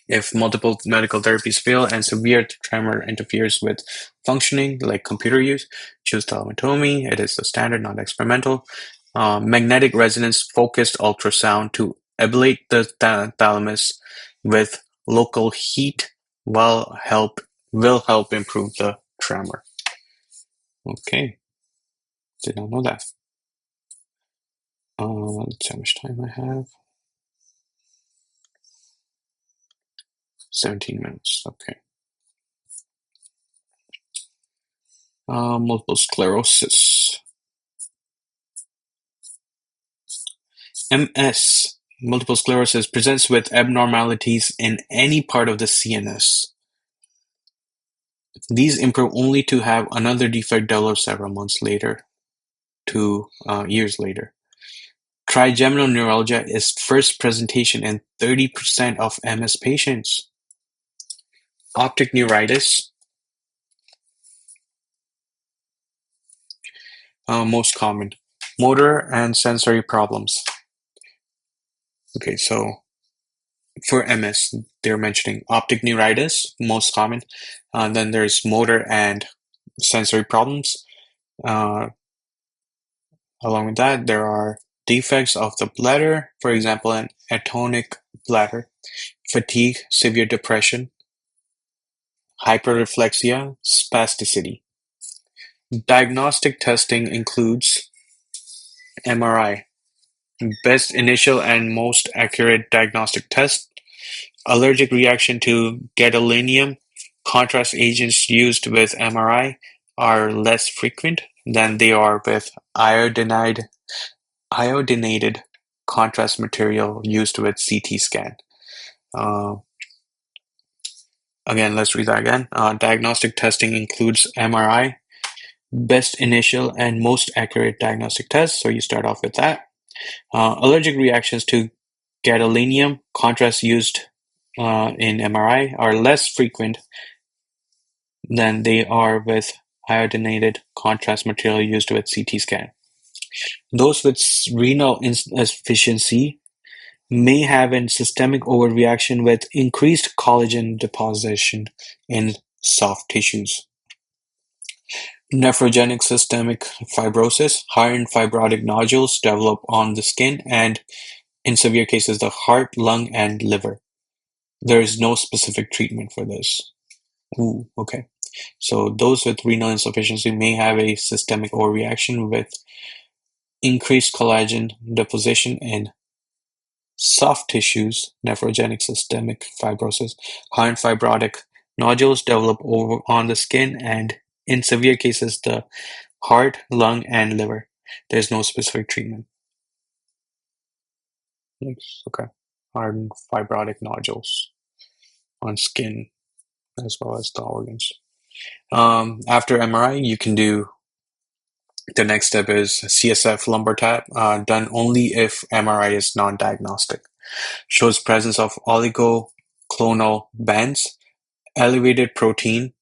If multiple medical therapies fail and severe tremor interferes with functioning, like computer use, choose thalamotomy. It is the standard, not experimental. Magnetic resonance focused ultrasound to ablate the thalamus with local heat will help improve the tremor. Okay, did not know that. Let's see how much time I have. 17 minutes. Okay. Multiple sclerosis. MS, multiple sclerosis, presents with abnormalities in any part of the CNS. These improve only to have another defect develop several months later, 2 years later. Trigeminal neuralgia is first presentation in 30% of MS patients. Optic neuritis, most common. Motor and sensory problems. Okay, so for MS, they're mentioning optic neuritis, most common. Then there's motor and sensory problems. Along with that, there are defects of the bladder, for example, an atonic bladder, fatigue, severe depression, hyperreflexia, spasticity. Diagnostic testing includes MRI, best initial and most accurate diagnostic test. Allergic reaction to gadolinium. Contrast agents used with MRI are less frequent than they are with iodinated contrast material used with CT scan. Uh, Again, let's read that again. Diagnostic testing includes MRI, best initial and most accurate diagnostic test. So you start off with that. Allergic reactions to gadolinium contrast used in MRI are less frequent than they are with iodinated contrast material used with CT scan. Those with renal insufficiency may have a systemic overreaction with increased collagen deposition in soft tissues. Nephrogenic systemic fibrosis, iron fibrotic nodules develop on the skin and, in severe cases, the heart, lung, and liver. There is no specific treatment for this. Ooh, okay. So those with renal insufficiency may have a systemic overreaction with increased collagen deposition in soft tissues, nephrogenic systemic fibrosis, iron fibrotic nodules develop on the skin, and in severe cases, the heart, lung, and liver. There's no specific treatment. Okay. Iron fibrotic nodules on skin as well as the organs. After MRI, you can do the next step is CSF lumbar tap, done only if MRI is non-diagnostic. Shows presence of oligoclonal bands, elevated protein,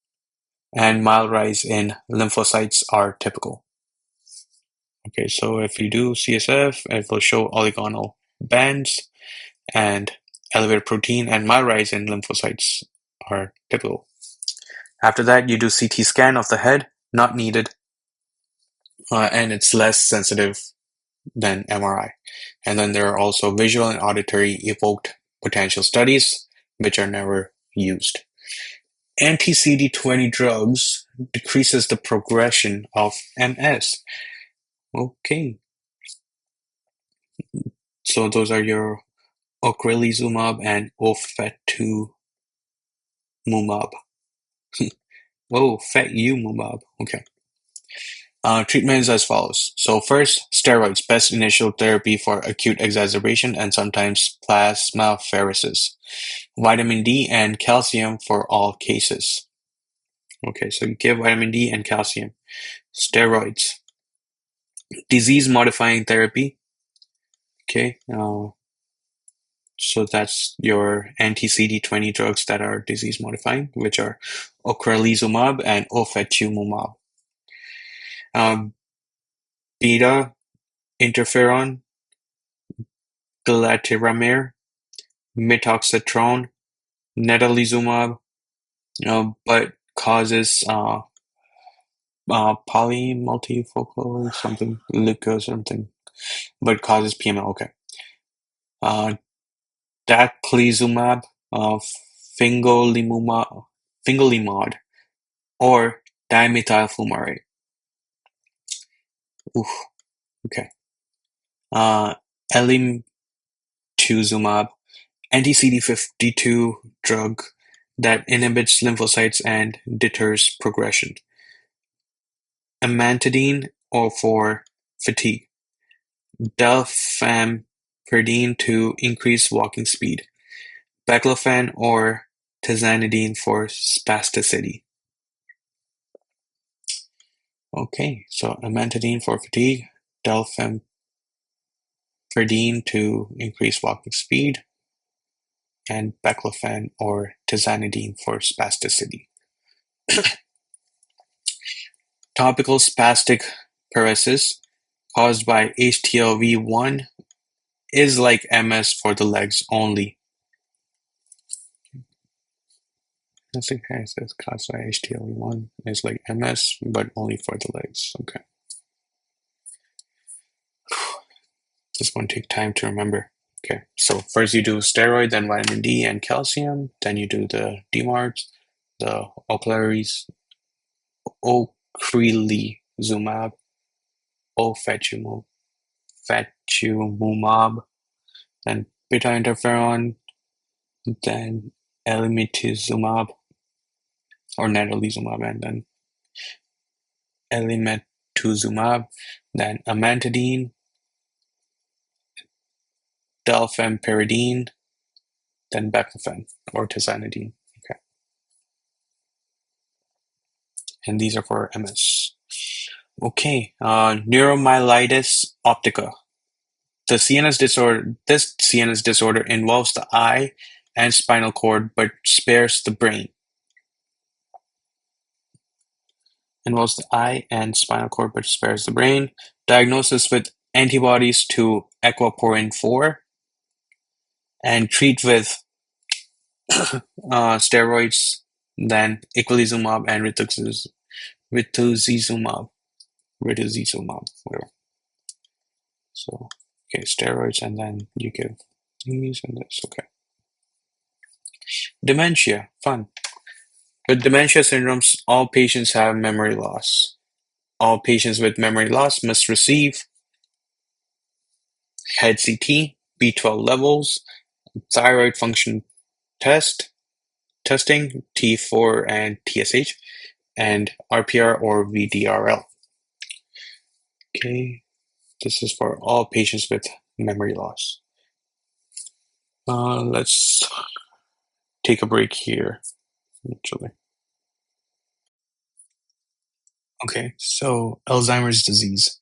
and mild rise in lymphocytes are typical. Okay, so if you do CSF, it will show oligonal bands and elevated protein and mild rise in lymphocytes are typical. After that, you do CT scan of the head, not needed, and it's less sensitive than MRI. And then there are also visual and auditory evoked potential studies, which are never used. Anti-CD20 drugs decreases the progression of MS. Okay. So those are your ocrelizumab and ofatumumab. Whoa, fatumumab. Okay. Treatment is as follows. So first, steroids, best initial therapy for acute exacerbation and sometimes plasmapheresis. Vitamin D and calcium for all cases. Okay, so you give vitamin D and calcium. Steroids. Disease-modifying therapy. Okay. So that's your anti-CD20 drugs that are disease-modifying, which are ocrelizumab and ofatumumab. Beta interferon, glatiramer, methoxytrone, natalizumab, but causes polymultifocal something, leuko something, but causes PML. Okay. Daclizumab, fingolimod, or dimethyl fumarate. Oof. Okay. Elimtuzumab, anti-CD52 drug that inhibits lymphocytes and deters progression. Amantadine, or for fatigue. Dalfampridine to increase walking speed. Baclofen or tizanidine for spasticity. Okay, so amantadine for fatigue, dalfampridine to increase walking speed, and baclofen or tizanidine for spasticity. Topical spastic paresis caused by HTLV1 is like MS for the legs only. I think it says caused by HTLV1 is like MS, but only for the legs. Okay. This is going to take time to remember. Okay, so first you do steroid, then vitamin D and calcium, then you do the DMARDs, the ocrelizumab, ofatumumab, then beta interferon, then elimituzumab or natalizumab, and then elimetuzumab, then amantadine, dalfampridine, then baclofen or tizanidine. Okay, and these are for MS. Okay, neuromyelitis optica. This CNS disorder involves the eye and spinal cord, but spares the brain. Involves the eye and spinal cord, but spares the brain. Diagnosis with antibodies to aquaporin 4, and treat with steroids, then equilizumab and rituximab, whatever. So, okay, steroids, and then you give these and this. Okay. Dementia, fun. With dementia syndromes, all patients have memory loss. All patients with memory loss must receive head CT, B12 levels, thyroid function testing, T4 and TSH, and RPR or VDRL. Okay, this is for all patients with memory loss. Let's take a break here, actually. Okay, so Alzheimer's disease.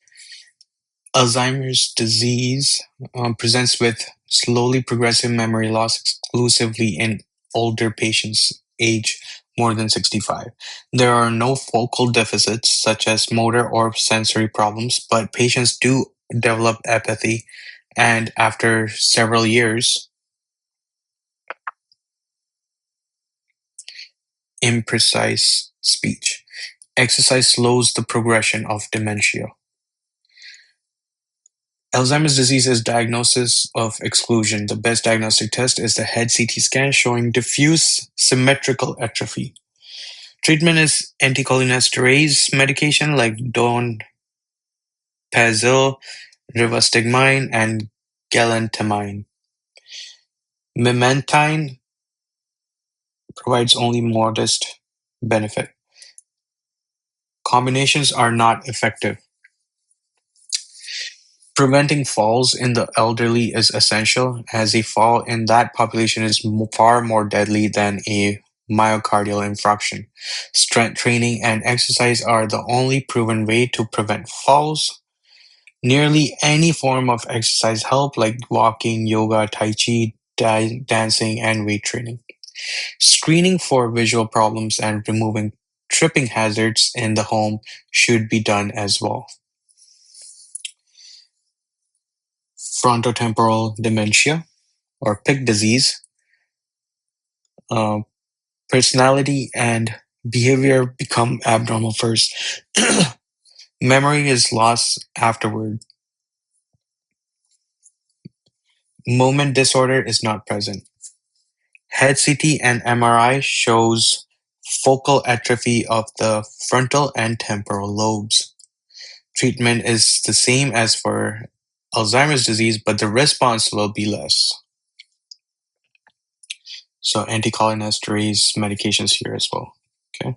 Alzheimer's disease presents with slowly progressive memory loss exclusively in older patients age more than 65. There are no focal deficits such as motor or sensory problems, but patients do develop apathy and after several years, imprecise speech. Exercise slows the progression of dementia. Alzheimer's disease is diagnosis of exclusion. The best diagnostic test is the head CT scan showing diffuse symmetrical atrophy. Treatment is anticholinesterase medication like donepezil, rivastigmine, and galantamine. Memantine provides only modest benefit. Combinations are not effective. Preventing falls in the elderly is essential, as a fall in that population is far more deadly than a myocardial infarction. Strength training and exercise are the only proven way to prevent falls. Nearly any form of exercise help, like walking, yoga, tai chi, dancing, and weight training. Screening for visual problems and removing tripping hazards in the home should be done as well. Frontotemporal dementia or PIC disease, personality and behavior become abnormal first. Memory is lost afterward. Movement disorder is not present. Head CT and MRI shows focal atrophy of the frontal and temporal lobes. Treatment is the same as for Alzheimer's disease, but the response will be less. So anticholinesterase medications here as well. Okay.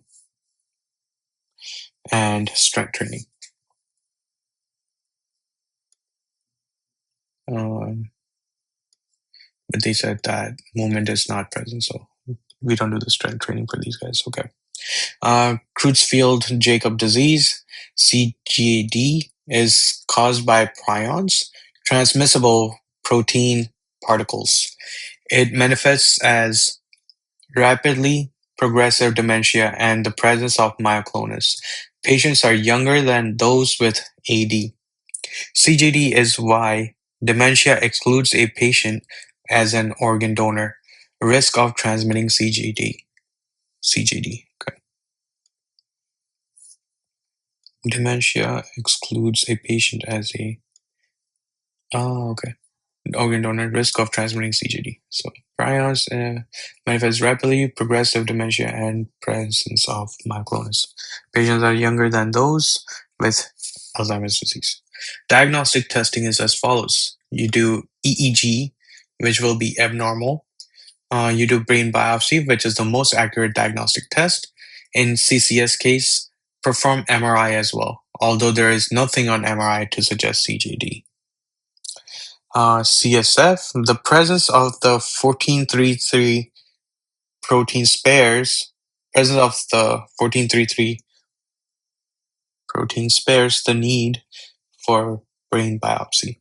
And strength training. But they said that movement is not present, so we don't do the strength training for these guys. Okay. Creutzfeldt-Jakob disease, CGD, is caused by prions, transmissible protein particles. It manifests as rapidly progressive dementia and the presence of myoclonus. Patients are younger than those with AD. CGD is why dementia excludes a patient as an organ donor. Risk of transmitting CGD. Okay. Dementia excludes a patient as a okay. Organ donor. Risk of transmitting CGD. So prions manifest rapidly progressive dementia and presence of myoclonus. Patients are younger than those with Alzheimer's disease. Diagnostic testing is as follows. You do EEG, which will be abnormal. You do brain biopsy, which is the most accurate diagnostic test. In CCS case, perform MRI as well, although there is nothing on MRI to suggest CJD. CSF, the presence of the 1433 protein spares, presence of the 1433 protein spares the need for brain biopsy.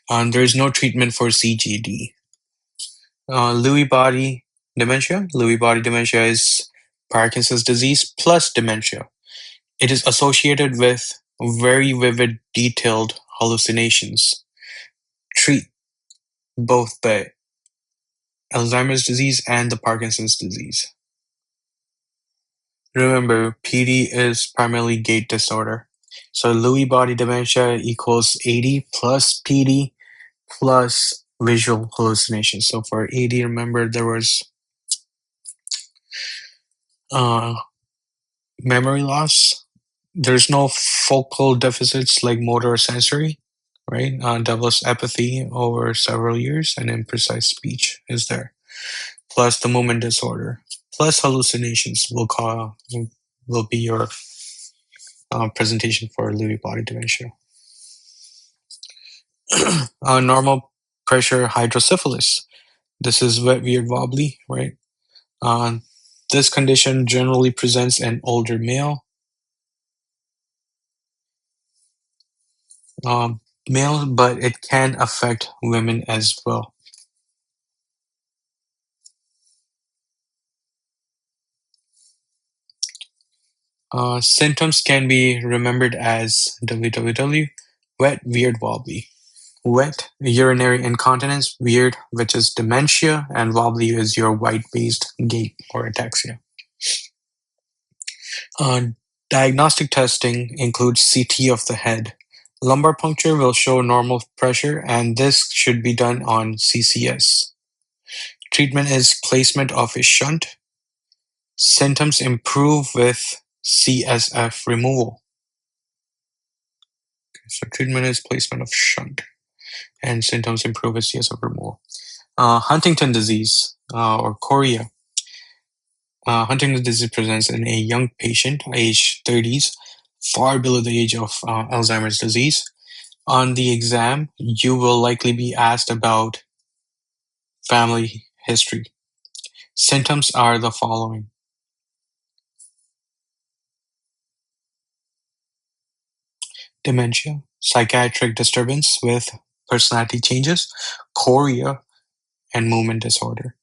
There is no treatment for CGD. Lewy body dementia. Lewy body dementia is Parkinson's disease plus dementia. It is associated with very vivid, detailed hallucinations. Treat both the Alzheimer's disease and the Parkinson's disease. Remember, PD is primarily gait disorder. So Lewy body dementia equals 80 plus PD plus visual hallucinations. So for AD, remember there was memory loss. There's no focal deficits like motor or sensory, right? Develops apathy over several years, and imprecise speech is there. Plus the movement disorder, plus hallucinations will be your presentation for Lewy body dementia. Normal pressure hydrocephalus. This is wet, weird, wobbly, right? This condition generally presents an older male. But it can affect women as well. Symptoms can be remembered as WWW, wet, weird, wobbly. Wet, urinary incontinence, weird, which is dementia, and wobbly is your white-based gait or ataxia. Diagnostic testing includes CT of the head. Lumbar puncture will show normal pressure, and this should be done on CCS. Treatment is placement of a shunt. Symptoms improve with CSF removal. So treatment is placement of shunt, and symptoms improve with CSF removal. Huntington disease or chorea. Huntington disease presents in a young patient, age 30s, far below the age of Alzheimer's disease. On the exam, you will likely be asked about family history. Symptoms are the following. Dementia, psychiatric disturbance with personality changes, chorea, and movement disorder.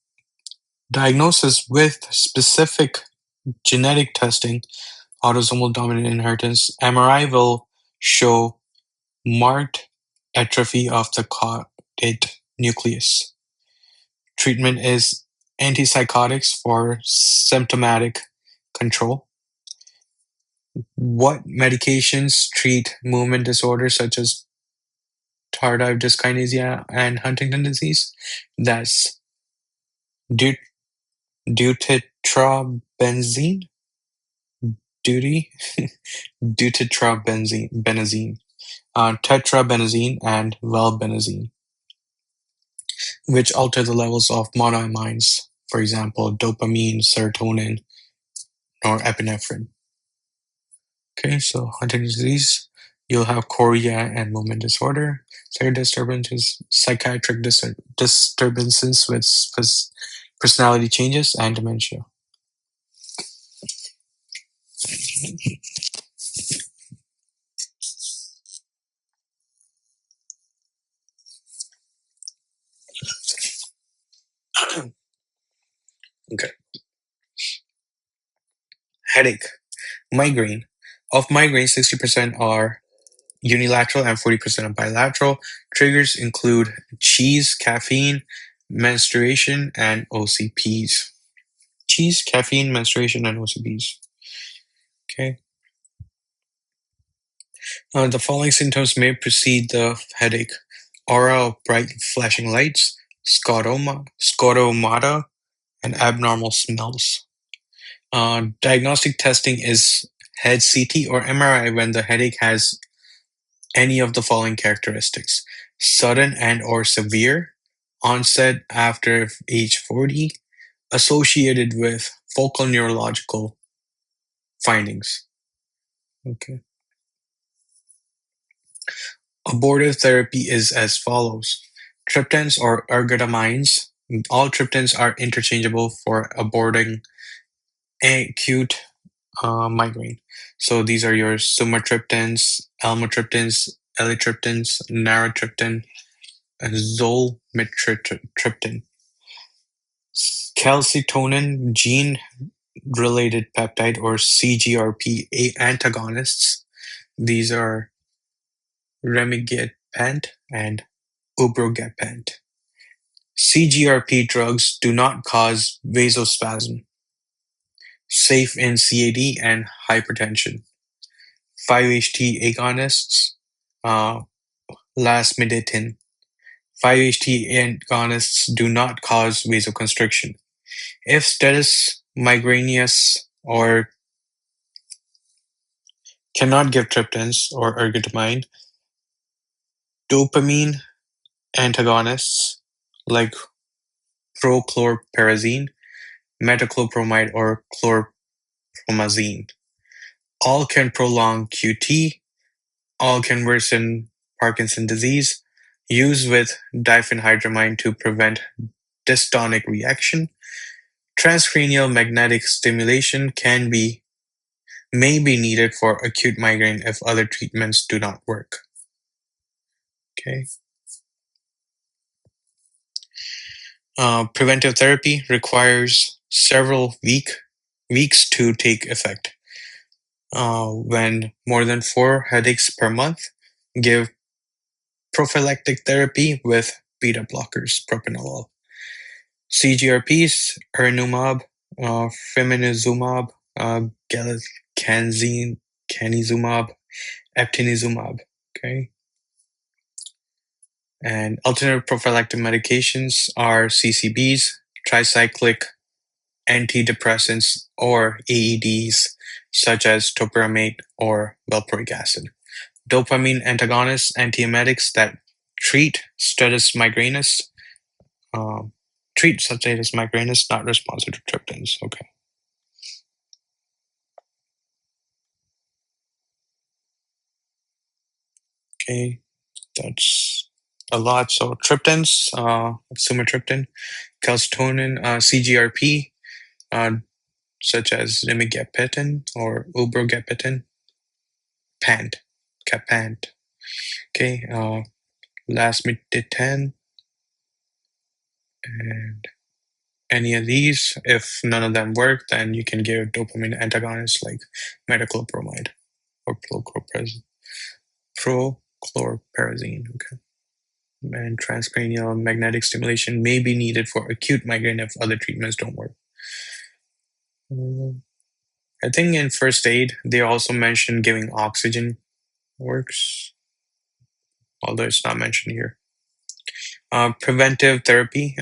Diagnosis with specific genetic testing, autosomal dominant inheritance, MRI will show marked atrophy of the caudate nucleus. Treatment is antipsychotics for symptomatic control. What medications treat movement disorders such as tardive dyskinesia and Huntington disease? That's du- deutetrabenazine, duty, deutetrabenazine, tetrabenazine, and valbenazine, which alter the levels of monoamines, for example, dopamine, serotonin, or epinephrine. Okay, so Huntington's disease, you'll have chorea and movement disorder, severe disturbances, psychiatric disturbances with personality changes, and dementia. Okay, headache, migraine. Of migraine, 60% are unilateral and 40% are bilateral. Triggers include cheese, caffeine, menstruation, and OCPs. Cheese, caffeine, menstruation, and OCPs. Okay. The following symptoms may precede the headache: aura of bright flashing lights, scotomata, and abnormal smells. Diagnostic testing is head CT or MRI when the headache has any of the following characteristics: sudden and or severe, onset after age 40, associated with focal neurological findings. Okay. Abortive therapy is as follows. Triptans or ergotamines. All triptans are interchangeable for aborting acute migraine. So these are your sumatriptans, elmatriptans, elatriptans, naratriptan, and zolmitriptan. Calcitonin gene-related peptide or CGRP antagonists. These are remigepant and ubrogepant. CGRP drugs do not cause vasospasm, safe in CAD and hypertension. 5-HT agonists, lasmiditan. 5-HT agonists do not cause vasoconstriction. If status migraneus or cannot give triptans or ergotamine, dopamine antagonists like prochlorperazine, metoclopramide, or chlorpromazine. All can prolong QT, all can worsen Parkinson disease. Use with diphenhydramine to prevent dystonic reaction. Transcranial magnetic stimulation may be needed for acute migraine if other treatments do not work. Okay. Preventive therapy requires several weeks to take effect. When more than 4 headaches per month, give prophylactic therapy with beta blockers, propranolol. CGRPs, erinumab, feminizumab, canizumab, eptinizumab. Okay. And alternative prophylactic medications are CCBs, tricyclic antidepressants, or AEDs, such as topiramate or valproic acid. Dopamine antagonists, antiemetics that treat status migrainous, not responsive to triptans. Okay, that's a lot. So triptans, sumatriptan, calcitonin, CGRP, such as remigapetin or ubrogepant, capant. Okay, lasmitinib, and any of these. If none of them work, then you can give dopamine antagonists like metoclopramide or prochlorperazine. Okay. And transcranial magnetic stimulation may be needed for acute migraine if other treatments don't work. I think in first aid, they also mentioned giving oxygen works, although it's not mentioned here. Preventive therapy,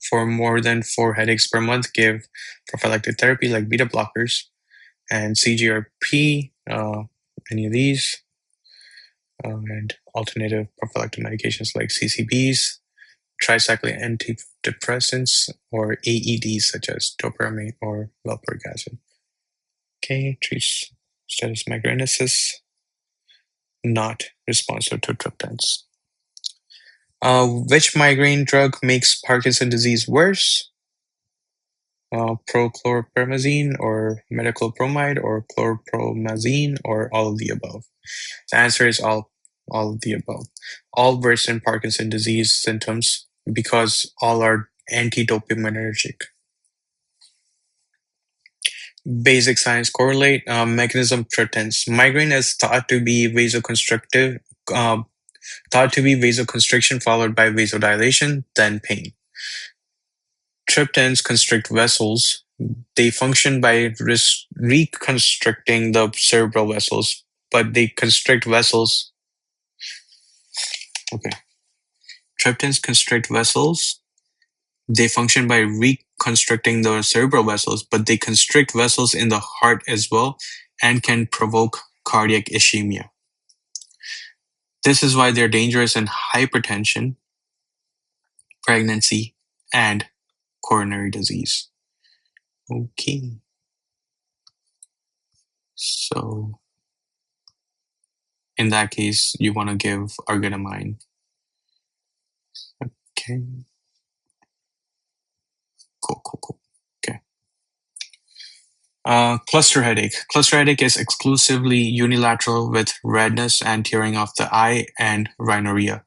for more than 4 headaches per month, give prophylactic therapy like beta blockers and CGRP, any of these, and alternative prophylactic medications like CCBs, tricyclic antidepressants, or AEDs such as topiramate or valproic acid. Okay, treats status migrainosus, not responsive to triptans. Which migraine drug makes Parkinson disease worse? Prochlorperazine or metoclopramide or chlorpromazine or all of the above? The answer is all of the above. All worsen Parkinson disease symptoms because all are antidopaminergic. Basic science correlate. Mechanism triptans. Migraine is thought to be vasoconstrictive, vasoconstriction followed by vasodilation, then pain. Triptans constrict vessels. They function by reconstricting the cerebral vessels, but they constrict vessels. Okay. Triptans constrict vessels. They function by reconstricting the cerebral vessels, but they constrict vessels in the heart as well and can provoke cardiac ischemia. This is why they're dangerous in hypertension, pregnancy, and coronary disease. Okay. So in that case, you want to give arginamine. Okay. Cool. Okay. Cluster headache. Cluster headache is exclusively unilateral with redness and tearing of the eye and rhinorrhea.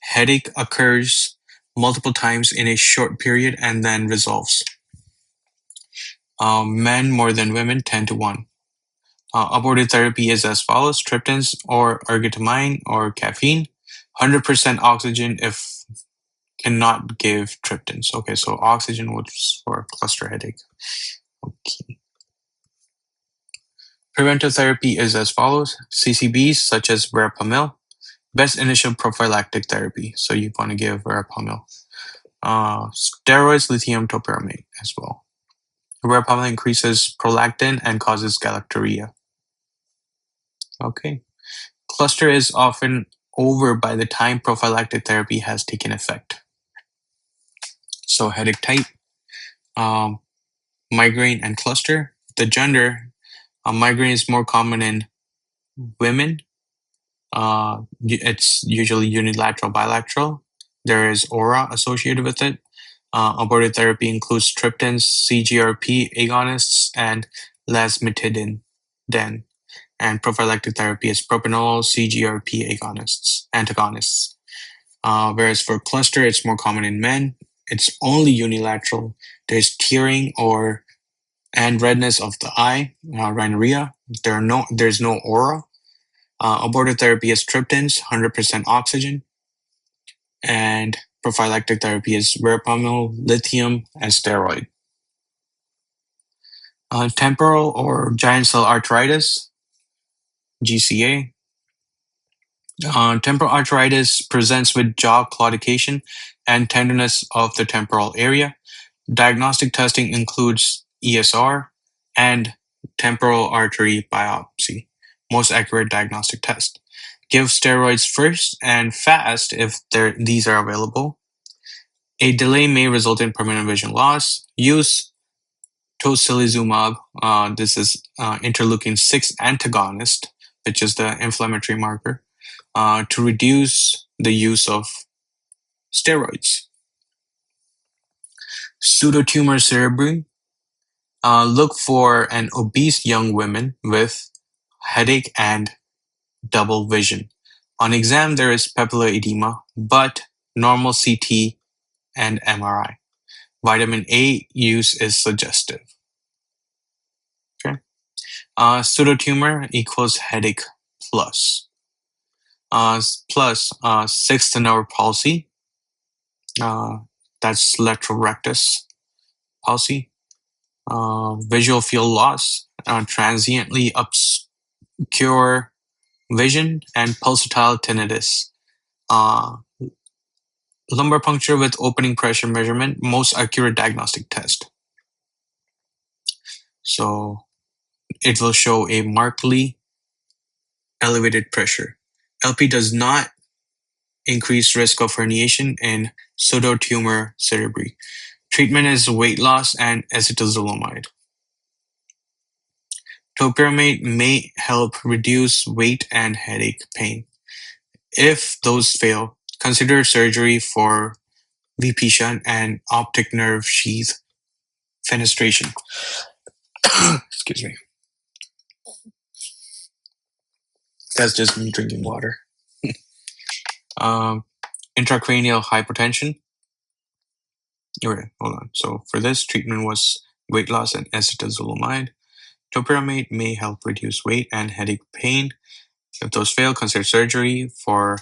Headache occurs multiple times in a short period and then resolves. Men more than women 10 to 1. Abortive therapy is as follows: triptans or arginamine or caffeine. 100% oxygen if cannot give triptans. Okay, so oxygen was for cluster headache. Okay. Preventive therapy is as follows: CCBs such as verapamil. Best initial prophylactic therapy. So you want to give verapamil. Steroids, lithium topiramate as well. Verapamil increases prolactin and causes galactorrhea. Okay. Cluster is often over by the time prophylactic therapy has taken effect. So headache type, migraine and cluster. The gender, migraine is more common in women. It's usually unilateral, bilateral. There is aura associated with it. Abortive therapy includes triptans, CGRP agonists, and lasmitinib. And prophylactic therapy is propranolol, CGRP antagonists. Whereas for cluster, it's more common in men. It's only unilateral. There's tearing and redness of the eye, rhinorrhea. There's no aura. Abortive therapy is triptans, 100% oxygen, and prophylactic therapy is verapamil, lithium, and steroid. Temporal or giant cell arteritis, GCA. Temporal arteritis presents with jaw claudication and tenderness of the temporal area. Diagnostic testing includes ESR and temporal artery biopsy, most accurate diagnostic test. Give steroids first and fast if these are available. A delay may result in permanent vision loss. Use tocilizumab. This is interleukin 6 antagonist, which is the inflammatory marker, to reduce the use of steroids. Pseudotumor cerebri. Look for an obese young woman with headache and double vision. On exam, there is papillary edema, but normal CT and MRI. Vitamin A use is suggestive. Okay. Pseudotumor equals headache plus. Sixth nerve palsy. That's lateral rectus palsy. Visual field loss, transiently obscure vision, and pulsatile tinnitus. Lumbar puncture with opening pressure measurement, most accurate diagnostic test. So it will show a markedly elevated pressure. LP does not increase risk of herniation in pseudotumor cerebri. Treatment is weight loss and acetazolamide. Topiramate may help reduce weight and headache pain. If those fail, consider surgery for VP shunt and optic nerve sheath fenestration. Excuse me. That's just me drinking water. Intracranial hypertension. Okay, hold on. So for this, treatment was weight loss and acetazolamide. Topiramate may help reduce weight and headache pain. If those fail, consider surgery for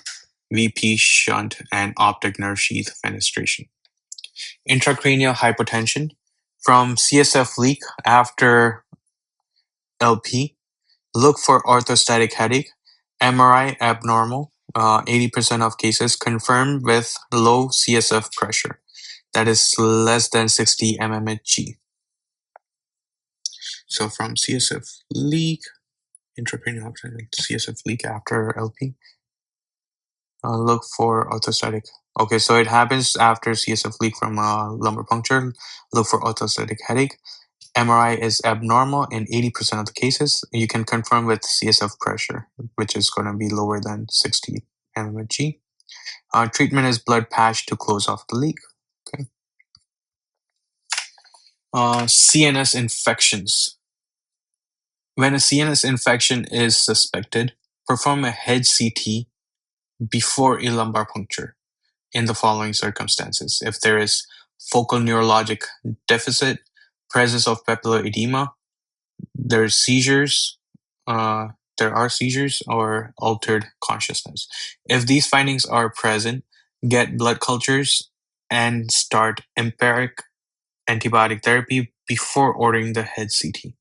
VP shunt and optic nerve sheath fenestration. Intracranial hypertension from CSF leak after LP. Look for orthostatic headache. MRI abnormal. 80% of cases confirmed with low CSF pressure. That is less than 60 mmHg. So from CSF leak, intracranial hypertension, CSF leak after LP. Look for orthostatic. Okay, so it happens after CSF leak from lumbar puncture. Look for orthostatic headache. MRI is abnormal in 80% of the cases. You can confirm with CSF pressure, which is going to be lower than 60 mmHg. Treatment is blood patch to close off the leak. Okay. CNS infections. When a CNS infection is suspected, perform a head CT before a lumbar puncture in the following circumstances. If there is focal neurologic deficit, presence of papillary edema, there's seizures, there are seizures or altered consciousness. If these findings are present, get blood cultures and start empiric antibiotic therapy before ordering the head CT.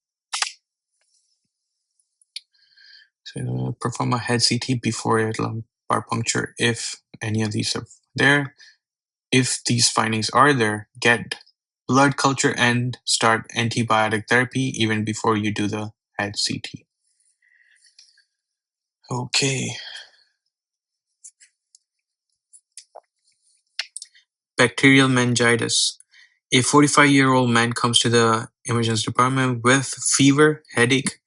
So perform a head CT before a lumbar puncture if any of these are there. If these findings are there, get blood culture and start antibiotic therapy even before you do the head CT. Okay. Bacterial meningitis. A 45-year-old man comes to the emergency department with fever, headache,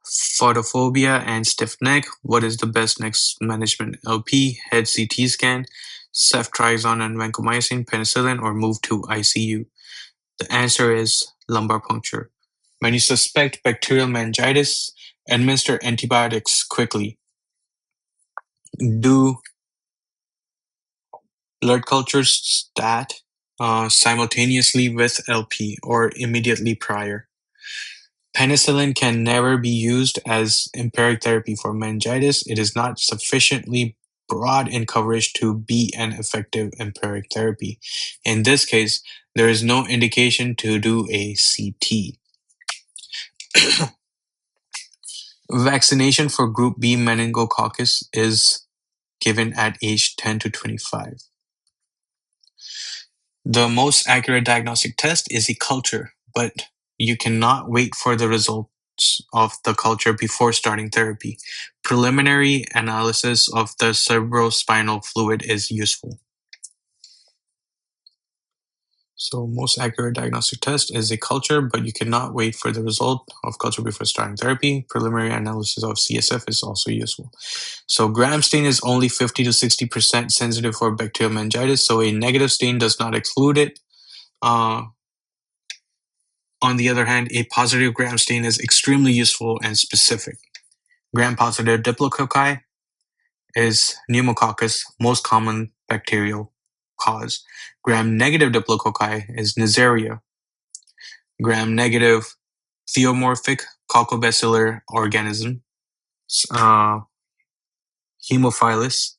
photophobia, and stiff neck. What is the best next management? LP, head CT scan, ceftriaxone and vancomycin, penicillin, or move to ICU? The answer is lumbar puncture. When you suspect bacterial meningitis, administer antibiotics quickly. Do blood cultures stat simultaneously with LP or immediately prior. Penicillin can never be used as empiric therapy for meningitis. It is not sufficiently broad in coverage to be an effective empiric therapy. In this case, there is no indication to do a CT. Vaccination for group B meningococcus is given at age 10 to 25. The most accurate diagnostic test is a culture, but you cannot wait for the results of the culture before starting therapy. Preliminary analysis of the cerebrospinal fluid is useful. So most accurate diagnostic test is a culture, but you cannot wait for the result of culture before starting therapy. Preliminary analysis of CSF is also useful. So gram stain is only 50 to 60% sensitive for bacterial meningitis, so a negative stain does not exclude it. On the other hand, a positive gram stain is extremely useful and specific. Gram-positive diplococci is pneumococcus, most common bacterial cause. Gram-negative diplococci is Neisseria. Gram-negative theomorphic coccobacillar organism, uh, Haemophilus,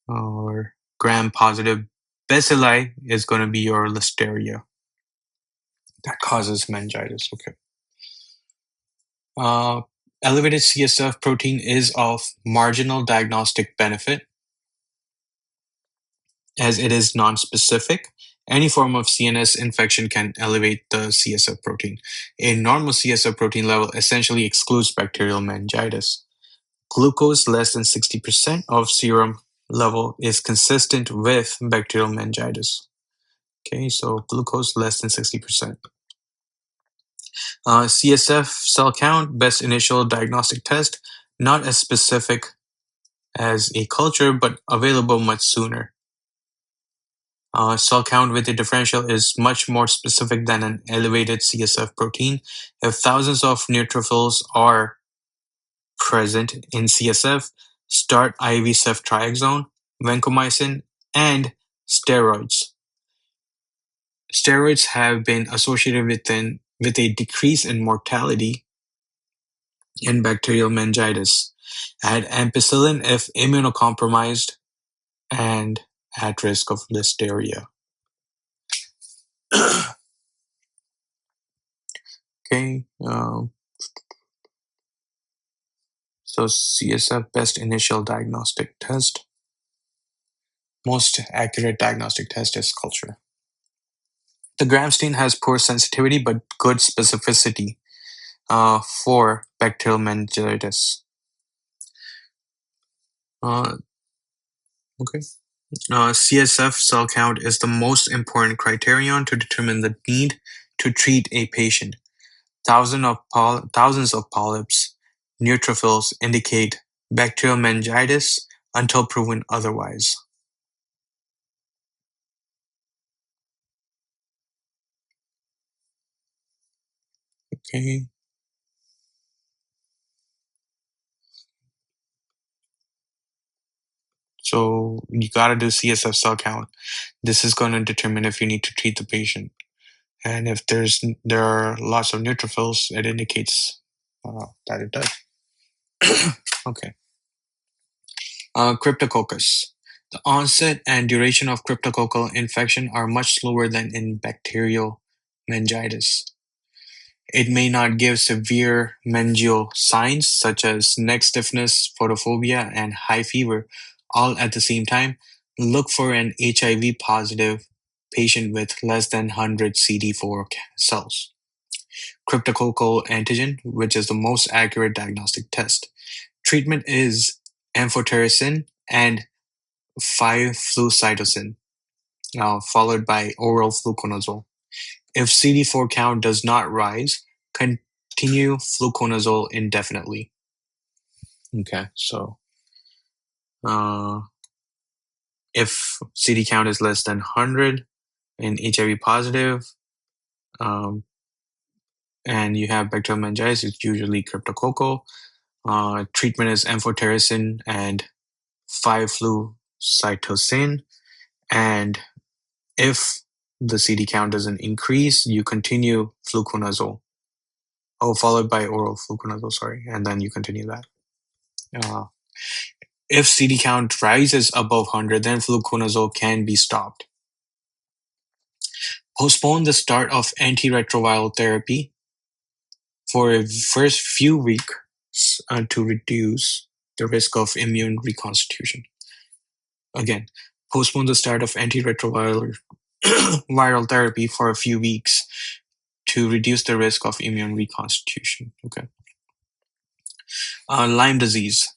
or gram-positive bacilli is going to be your Listeria that causes meningitis. Okay. Uh, Elevated CSF protein is of marginal diagnostic benefit as it is non-specific. Any form of CNS infection can elevate the CSF protein. A normal CSF protein level essentially excludes bacterial meningitis. Glucose less than 60% of serum level is consistent with bacterial meningitis. Okay, so glucose less than 60%. CSF cell count, best initial diagnostic test, not as specific as a culture, but available much sooner. Cell count with a differential is much more specific than an elevated CSF protein. If thousands of neutrophils are present in CSF, start IV ceftriaxone, vancomycin, and steroids. Steroids have been associated with a decrease in mortality in bacterial meningitis. Add ampicillin if immunocompromised and at risk of listeria. Okay, so CSF best initial diagnostic test. Most accurate diagnostic test is culture. The gram stain has poor sensitivity but good specificity for bacterial meningitis. Okay. CSF cell count is the most important criterion to determine the need to treat a patient. Thousands of polyps, neutrophils indicate bacterial meningitis until proven otherwise. Okay. So you got to do CSF cell count. This is going to determine if you need to treat the patient. And if there are lots of neutrophils, it indicates that it does. Okay. Cryptococcus. The onset and duration of cryptococcal infection are much slower than in bacterial meningitis. It may not give severe meningeal signs such as neck stiffness, photophobia, and high fever all at the same time. Look for an HIV positive patient with less than 100 CD4 cells. Cryptococcal antigen, which is the most accurate diagnostic test. Treatment is amphotericin and 5-flucytosine, followed by oral fluconazole. If CD4 count does not rise, continue fluconazole indefinitely. Okay, so if CD count is less than 100 in HIV positive, and you have bacterial meningitis, it's usually cryptococcal. Treatment is amphotericin and 5-flucytosine. And if the CD count doesn't increase, you continue fluconazole. Followed by oral fluconazole, sorry, and then you continue that. If CD count rises above 100, then fluconazole can be stopped. Postpone the start of antiretroviral therapy for a first few weeks to reduce the risk of immune reconstitution. Again, postpone the start of antiretroviral viral therapy for a few weeks to reduce the risk of immune reconstitution. Okay. Lyme disease.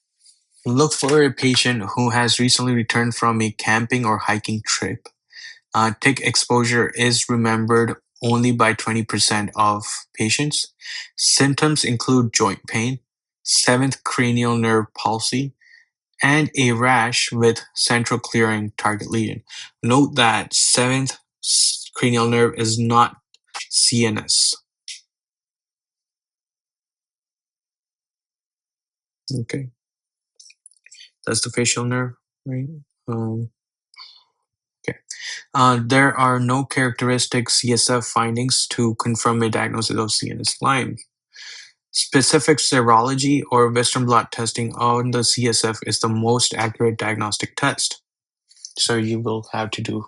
Look for a patient who has recently returned from a camping or hiking trip. Tick exposure is remembered only by 20% of patients. Symptoms include joint pain, seventh cranial nerve palsy, and a rash with central clearing target lesion. Note that seventh cranial nerve is not CNS. Okay. That's the facial nerve, right? Okay. There are no characteristic CSF findings to confirm a diagnosis of CNS Lyme. Specific serology or Western blot testing on the CSF is the most accurate diagnostic test. So you will have to do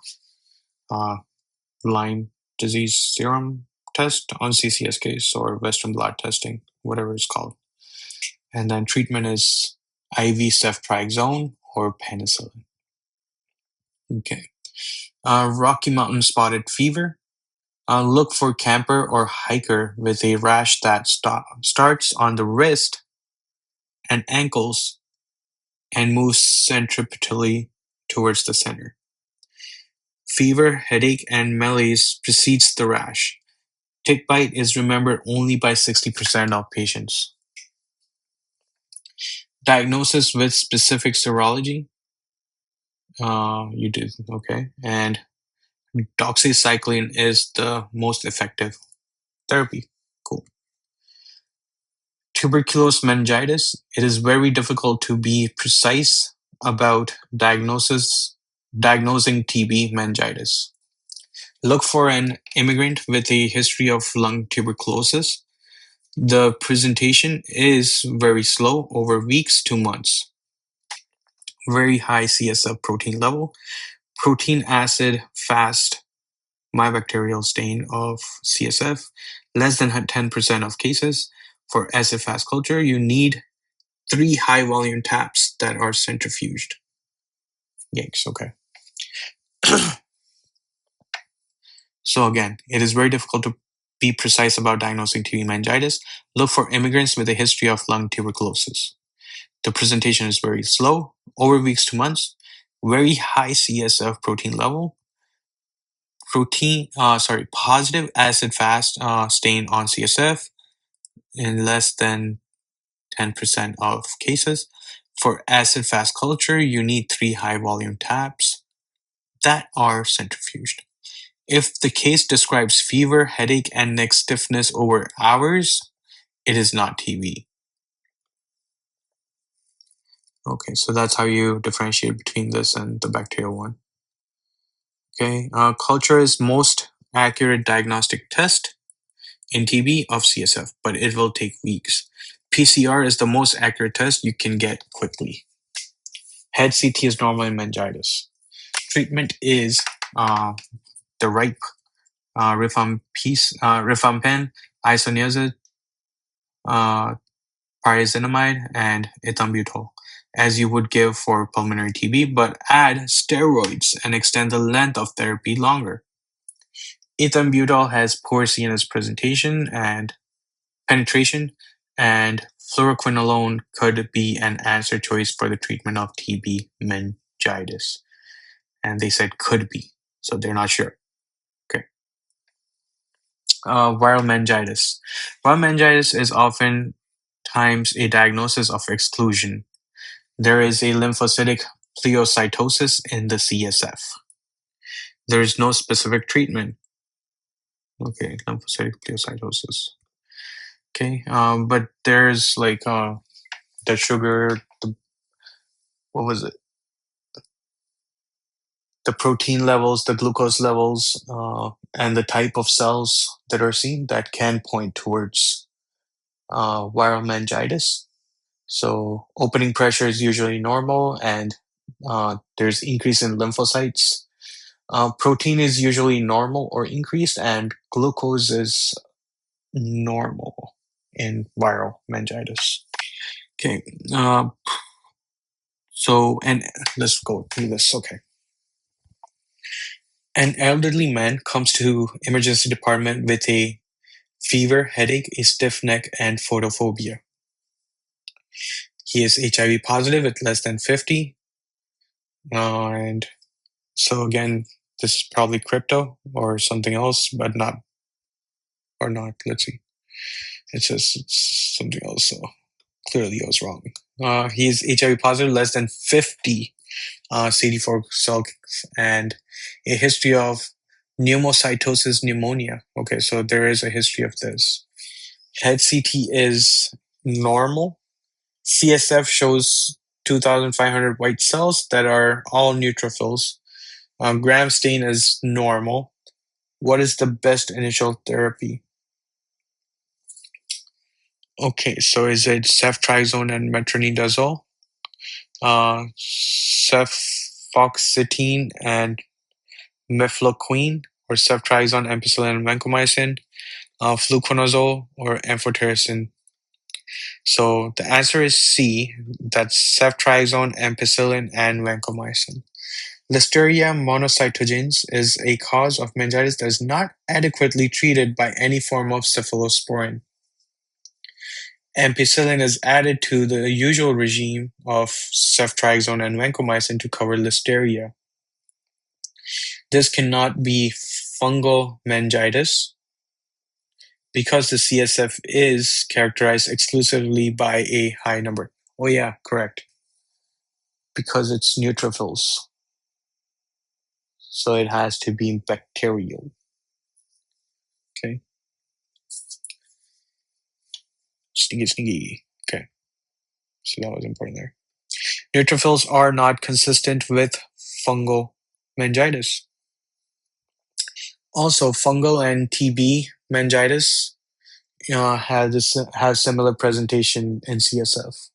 Lyme disease serum test on CCSKs or Western blot testing, whatever it's called. And then treatment is IV ceftriaxone or penicillin. Okay. Rocky Mountain spotted fever. Look for camper or hiker with a rash that starts on the wrist and ankles and moves centripetally towards the center. Fever, headache, and malaise precedes the rash. Tick bite is remembered only by 60% of patients. Diagnosis with specific serology. You did, okay. And doxycycline is the most effective therapy. Cool. Tuberculous meningitis. It is very difficult to be precise about diagnosing TB meningitis. Look for an immigrant with a history of lung tuberculosis. The presentation is very slow over weeks to months. Very high CSF protein level. Protein acid fast mybacterial stain of CSF. Less than 10% of cases. For acid fast culture, you need 3 high volume taps that are centrifuged. Yikes, okay. So again, it is very difficult to be precise about diagnosing TB meningitis. Look for immigrants with a history of lung tuberculosis. The presentation is very slow, over weeks to months, very high CSF protein level, positive acid fast stain on CSF in less than 10% of cases. For acid fast culture, you need 3 high volume taps that are centrifuged. If the case describes fever, headache, and neck stiffness over hours, it is not TB. Okay, so that's how you differentiate between this and the bacterial one. Okay, culture is most accurate diagnostic test in TB of CSF, but it will take weeks. PCR is the most accurate test you can get quickly. Head CT is normal in meningitis. Treatment is the ripe rifampin, isoniazid, pyrazinamide, and ethambutol, as you would give for pulmonary TB, but add steroids and extend the length of therapy longer. Ethambutol has poor CNS penetration, and fluoroquinolone could be an answer choice for the treatment of TB meningitis. And they said could be, so they're not sure. Okay. Viral meningitis. Viral meningitis is oftentimes a diagnosis of exclusion. There is a lymphocytic pleocytosis in the CSF. There is no specific treatment. Okay, lymphocytic pleocytosis. Okay, but there's like the sugar, what was it? The protein levels, the glucose levels, and the type of cells that are seen that can point towards viral meningitis. So opening pressure is usually normal, and there's increase in lymphocytes. Protein is usually normal or increased, and glucose is normal in viral meningitis. Okay, and let's go through this. Okay. An elderly man comes to emergency department with a fever, headache, a stiff neck, and photophobia. He is HIV positive at less than 50. And so again, this is probably crypto or something else, but not. Let's see. It says it's something else. So clearly I was wrong. He is HIV positive, less than 50 CD4 cell and a history of pneumocytosis pneumonia. Okay, so there is a history of this. Head CT is normal. CSF shows 2,500 white cells that are all neutrophils. Gram stain is normal. What is the best initial therapy? Okay, so is it ceftriaxone and metronidazole, cefoxitin and mefloquine, or ceftriaxone, ampicillin, and vancomycin, fluconazole, or amphotericin? So the answer is C. That's ceftriaxone, ampicillin, and vancomycin. Listeria monocytogenes is a cause of meningitis that is not adequately treated by any form of cephalosporin. Ampicillin is added to the usual regime of ceftriaxone and vancomycin to cover listeria. This cannot be fungal meningitis because the CSF is characterized exclusively by a high number. Oh yeah, correct. Because it's neutrophils. So it has to be bacterial. Okay. Sneaky. Okay. So that was important there. Neutrophils are not consistent with fungal meningitis. Also, fungal and TB meningitis have similar presentation in CSF.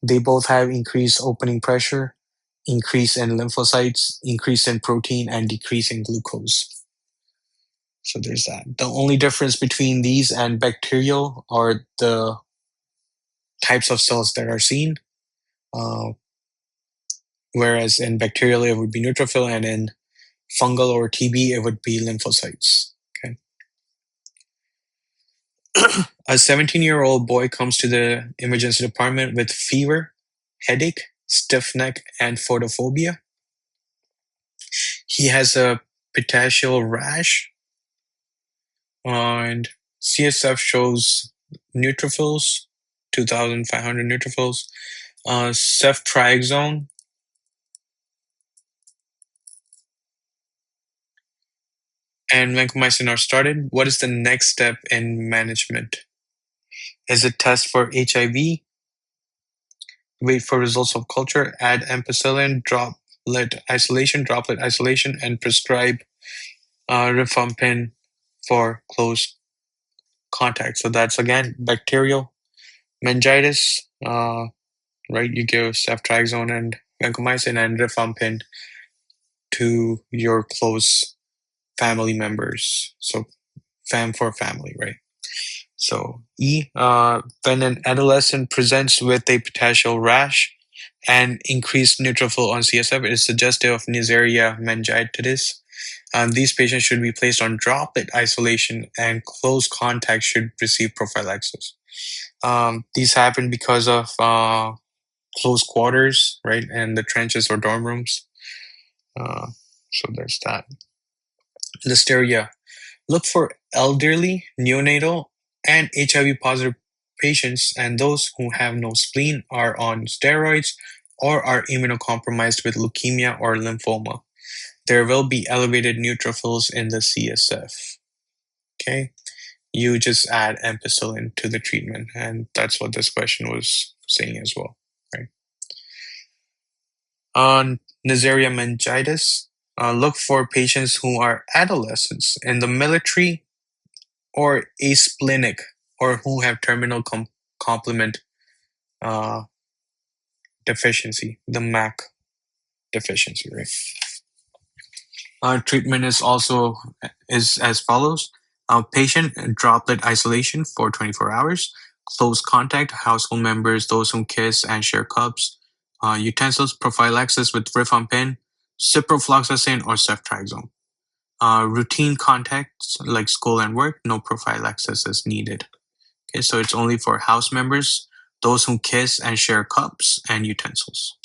They both have increased opening pressure, increase in lymphocytes, increase in protein, and decrease in glucose. So there's that. The only difference between these and bacterial are the types of cells that are seen. Whereas in bacterial, it would be neutrophil, and in fungal or TB, it would be lymphocytes. Okay. A 17-year-old boy comes to the emergency department with fever, headache, stiff neck, and photophobia. He has a petechial rash, and CSF shows neutrophils, 2,500 neutrophils, ceftriaxone, and vancomycin are started. What is the next step in management? Is it test for HIV? Wait for results of culture, add ampicillin, droplet isolation, and prescribe rifampin for close contact. So that's again bacterial meningitis, right? You give ceftriaxone and vancomycin and rifampin to your close family members. So fam for family, right? So when an adolescent presents with a petechial rash and increased neutrophil on CSF, it is suggestive of Neisseria meningitis. These patients should be placed on droplet isolation, and close contact should receive prophylaxis. These happen because of close quarters, right, and the trenches or dorm rooms. So there's that. Listeria. Look for elderly, neonatal, and HIV positive patients, and those who have no spleen, are on steroids, or are immunocompromised with leukemia or lymphoma. There will be elevated neutrophils in the CSF. Okay, you just add ampicillin to the treatment, and that's what this question was saying as well. Right. On Neisseria meningitis, look for patients who are adolescents in the military or asplenic, or who have terminal complement deficiency, the MAC deficiency, right? Treatment is as follows. Patient droplet isolation for 24 hours, close contact, household members, those who kiss and share cups, utensils, prophylaxis with rifampin, ciprofloxacin, or ceftriaxone. Routine contacts like school and work, no prophylaxis is needed. Okay, so it's only for house members, those who kiss and share cups and utensils.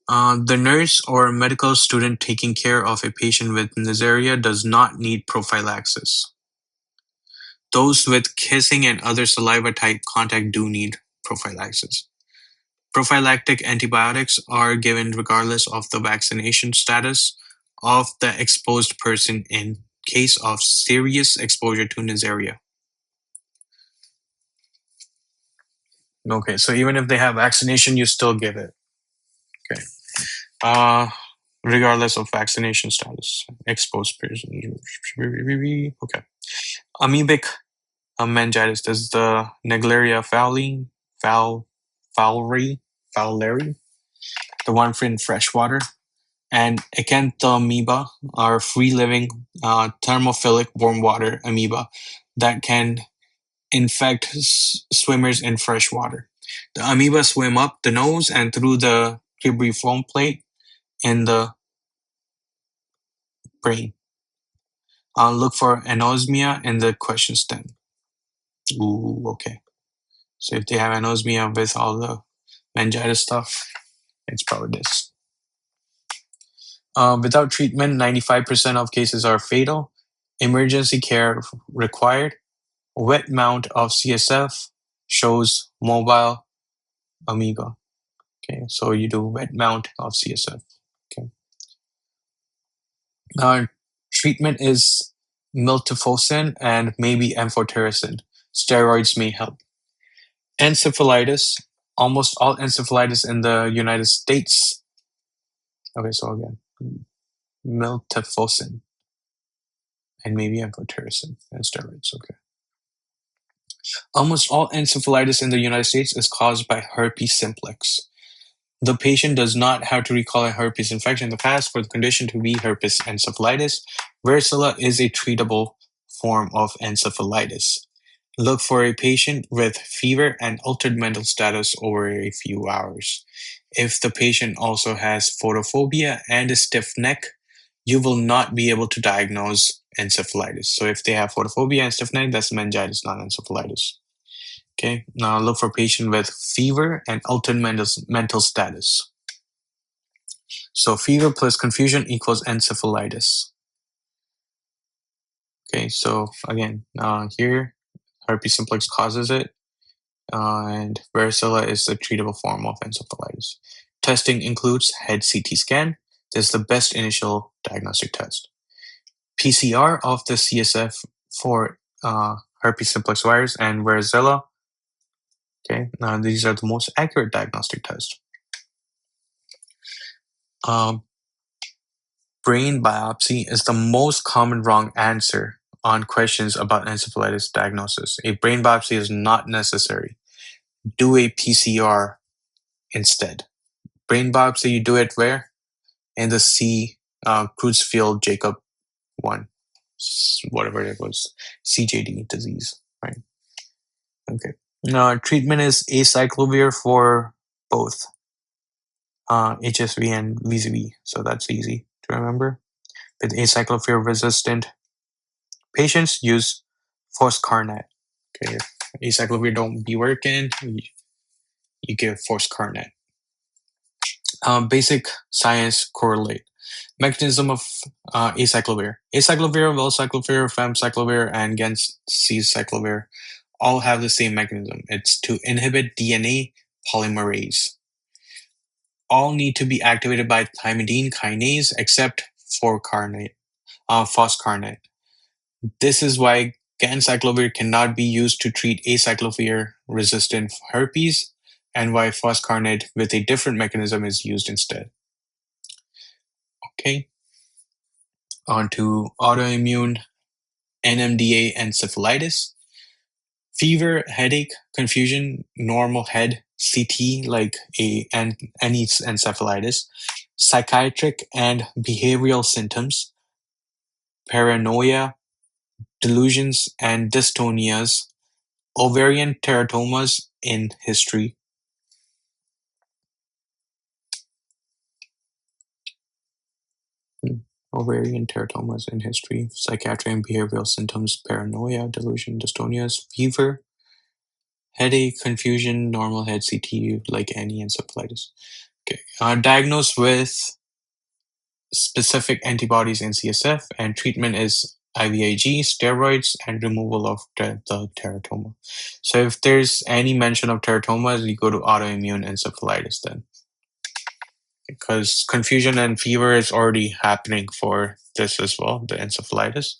The nurse or medical student taking care of a patient with Neisseria does not need prophylaxis. Those with kissing and other saliva type contact do need prophylaxis. Prophylactic antibiotics are given regardless of the vaccination status of the exposed person in case of serious exposure to Neisseria. Okay, so even if they have vaccination, you still give it. Okay. Regardless of vaccination status, exposed person. Okay. Amoebic meningitis. This is the Naegleria fowleri, the one in freshwater, and acanthamoeba are free-living thermophilic warm water amoeba that can infect swimmers in fresh water. The amoeba swim up the nose and through the cribriform plate in the brain. Look for anosmia in the question stem. Ooh, okay. So if they have anosmia with all the meningitis stuff, it's probably this. Without treatment, 95% of cases are fatal. Emergency care required. Wet mount of CSF shows mobile amoeba. Okay, so you do wet mount of CSF. Okay. Treatment is miltefosine and maybe amphotericin. Steroids may help. Encephalitis, almost all encephalitis in the United States. Okay, so again, miltefosine and maybe amphotericin and steroids. Okay. Almost all encephalitis in the United States is caused by herpes simplex. The patient does not have to recall a herpes infection in the past for the condition to be herpes encephalitis. Varicella is a treatable form of encephalitis. Look for a patient with fever and altered mental status over a few hours. If the patient also has photophobia and a stiff neck, you will not be able to diagnose encephalitis. So if they have photophobia and stiff neck, that's meningitis, not encephalitis. Okay, now look for patient with fever and altered mental status. So fever plus confusion equals encephalitis. Okay, so again, here, herpes simplex causes it, and varicella is the treatable form of encephalitis. Testing includes head CT scan. This is the best initial diagnostic test. PCR of the CSF for herpes simplex virus and varicella. Okay, now these are the most accurate diagnostic tests. Brain biopsy is the most common wrong answer on questions about encephalitis diagnosis. A brain biopsy is not necessary. Do a PCR instead. Brain biopsy, you do it where? In the Creutzfeldt Jacob 1, whatever it was, CJD disease, right? Okay. Now, treatment is acyclovir for both HSV and VZV, so that's easy to remember. With acyclovir resistant patients, use foscarnet. Okay, if acyclovir don't be working, you give foscarnet. Basic science correlate. Mechanism of acyclovir. Acyclovir, valcyclovir, famciclovir, and ganciclovir all have the same mechanism. It's to inhibit DNA polymerase. All need to be activated by thymidine kinase except for foscarnet. This is why ganciclovir cannot be used to treat acyclovir-resistant herpes, and why foscarnet with a different mechanism is used instead. Okay, on to autoimmune NMDA encephalitis. Fever, headache, confusion, normal head, CT like any encephalitis, psychiatric and behavioral symptoms, paranoia, delusions and dystonias, ovarian teratomas in history. Ovarian teratomas in history, psychiatric and behavioral symptoms, paranoia, delusion, dystonias, fever, headache, confusion, normal head CT like any encephalitis. Okay. Diagnosed with specific antibodies in CSF, and treatment is IVIG, steroids, and removal of the teratoma. So if there's any mention of teratomas, you go to autoimmune encephalitis then. Because confusion and fever is already happening for this as well, the encephalitis.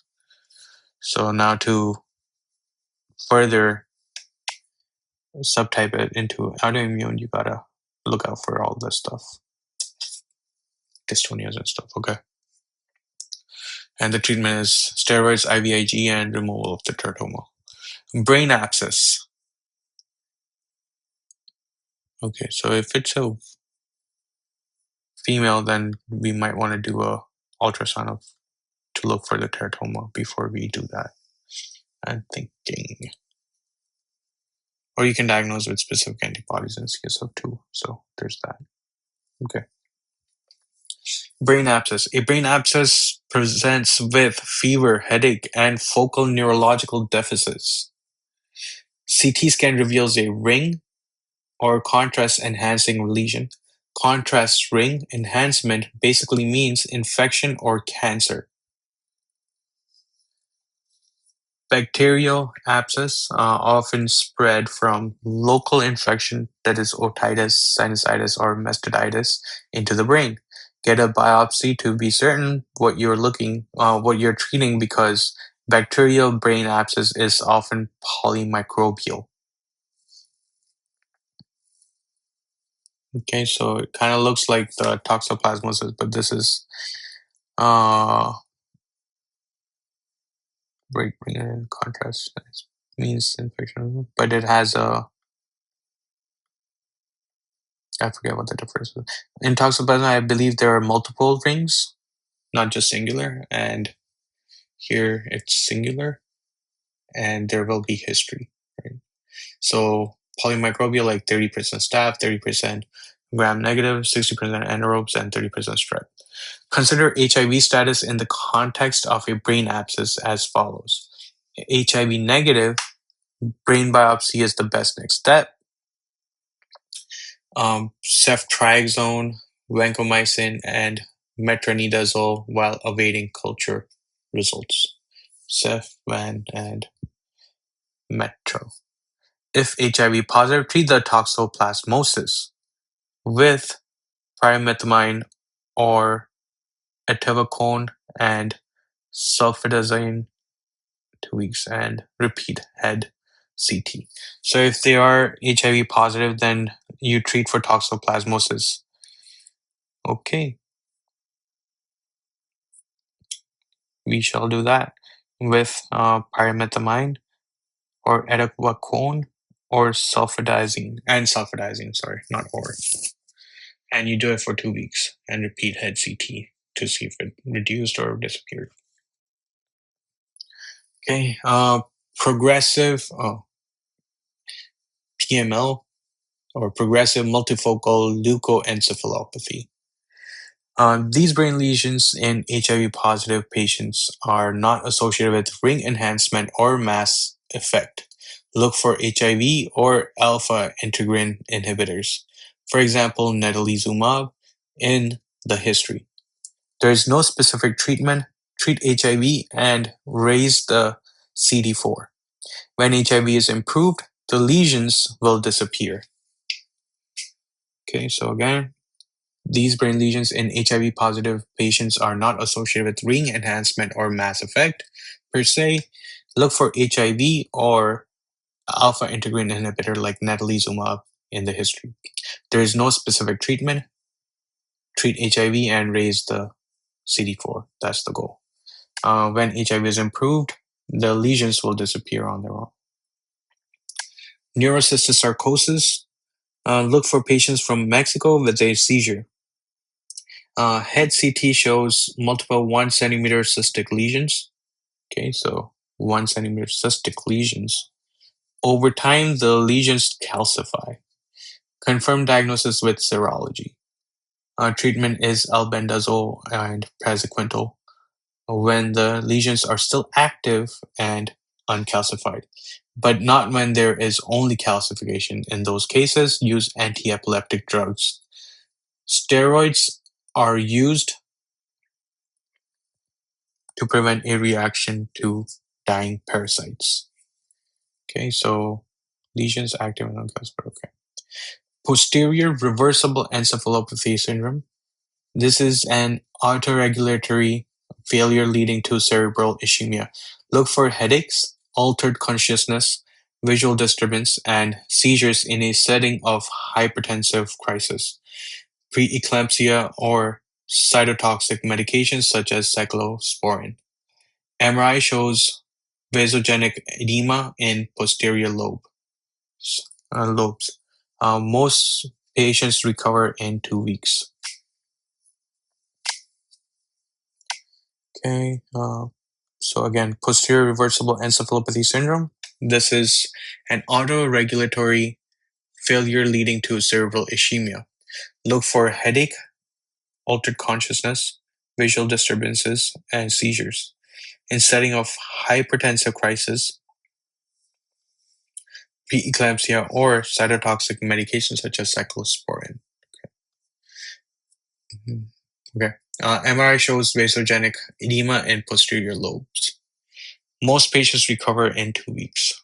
So now to further subtype it into autoimmune, you gotta look out for all this stuff, dystonias and stuff. Okay. And the treatment is steroids, IVIG, and removal of the teratoma. Brain abscess. Okay, so if it's a female, then we might want to do a ultrasound to look for the teratoma before we do that. I'm thinking. Or you can diagnose with specific antibodies and CSO2. So there's that. Okay. Brain abscess. A brain abscess presents with fever, headache, and focal neurological deficits. CT scan reveals a ring or contrast enhancing lesion. Contrast ring enhancement basically means infection or cancer. Bacterial abscess often spread from local infection, that is otitis, sinusitis, or mastitis, into the brain. Get a biopsy to be certain what you're treating, because bacterial brain abscess is often polymicrobial. Okay, so it kind of looks like the toxoplasmosis, but this is uh, break in contrast. It means infection, but it has a, I forget what the difference is. In toxoplasma, I believe there are multiple rings, not just singular, and here it's singular, and there will be history. Right? So polymicrobial, like 30% staph, 30% gram-negative, 60% anaerobes, and 30% strep. Consider HIV status in the context of a brain abscess as follows. HIV negative, brain biopsy is the best next step. Ceftriaxone, vancomycin, and metronidazole while awaiting culture results. Cef, van, and metro. If HIV positive, treat the toxoplasmosis with pyrimethamine or etivacone and sulfadazine 2 weeks and repeat head CT. So if they are HIV positive, then you treat for toxoplasmosis. Okay, we shall do that with pyrimethamine or etivacone or sulfadazine, sorry, not or. And you do it for 2 weeks and repeat head CT to see if it reduced or disappeared. Okay, progressive PML or progressive multifocal leukoencephalopathy. These brain lesions in HIV positive patients are not associated with ring enhancement or mass effect. Look for HIV or alpha integrin inhibitors, for example, natalizumab, in the history. There is no specific treatment. Treat HIV and raise the CD4. When HIV is improved, the lesions will disappear. Okay, so again, these brain lesions in HIV positive patients are not associated with ring enhancement or mass effect per se. Look for HIV or alpha integrin inhibitor like natalizumab in the history. There is no specific treatment. Treat HIV and raise the CD4. That's the goal. When HIV is improved, the lesions will disappear on their own. Neurocysticercosis. Look for patients from Mexico with a seizure. Head CT shows multiple 1 centimeter cystic lesions. Okay, so 1 centimeter cystic lesions. Over time, the lesions calcify. Confirm diagnosis with serology. Treatment is albendazole and praziquantel when the lesions are still active and uncalcified, but not when there is only calcification. In those cases, use anti-epileptic drugs. Steroids are used to prevent a reaction to dying parasites. Okay, so lesions active and uncalcified. Okay. Posterior reversible encephalopathy syndrome. This is an autoregulatory failure leading to cerebral ischemia. Look for headaches, altered consciousness, visual disturbance, and seizures in a setting of hypertensive crisis, preeclampsia, or cytotoxic medications such as cyclosporin. MRI shows vasogenic edema in posterior lobes. Most patients recover in 2 weeks. Okay, so again, posterior reversible encephalopathy syndrome. This is an autoregulatory failure leading to cerebral ischemia. Look for headache, altered consciousness, visual disturbances, and seizures. In setting of hypertensive crisis, preeclampsia, or cytotoxic medications such as cyclosporin. Mhm. Okay. MRI shows vasogenic edema in posterior lobes. Most patients recover in 2 weeks.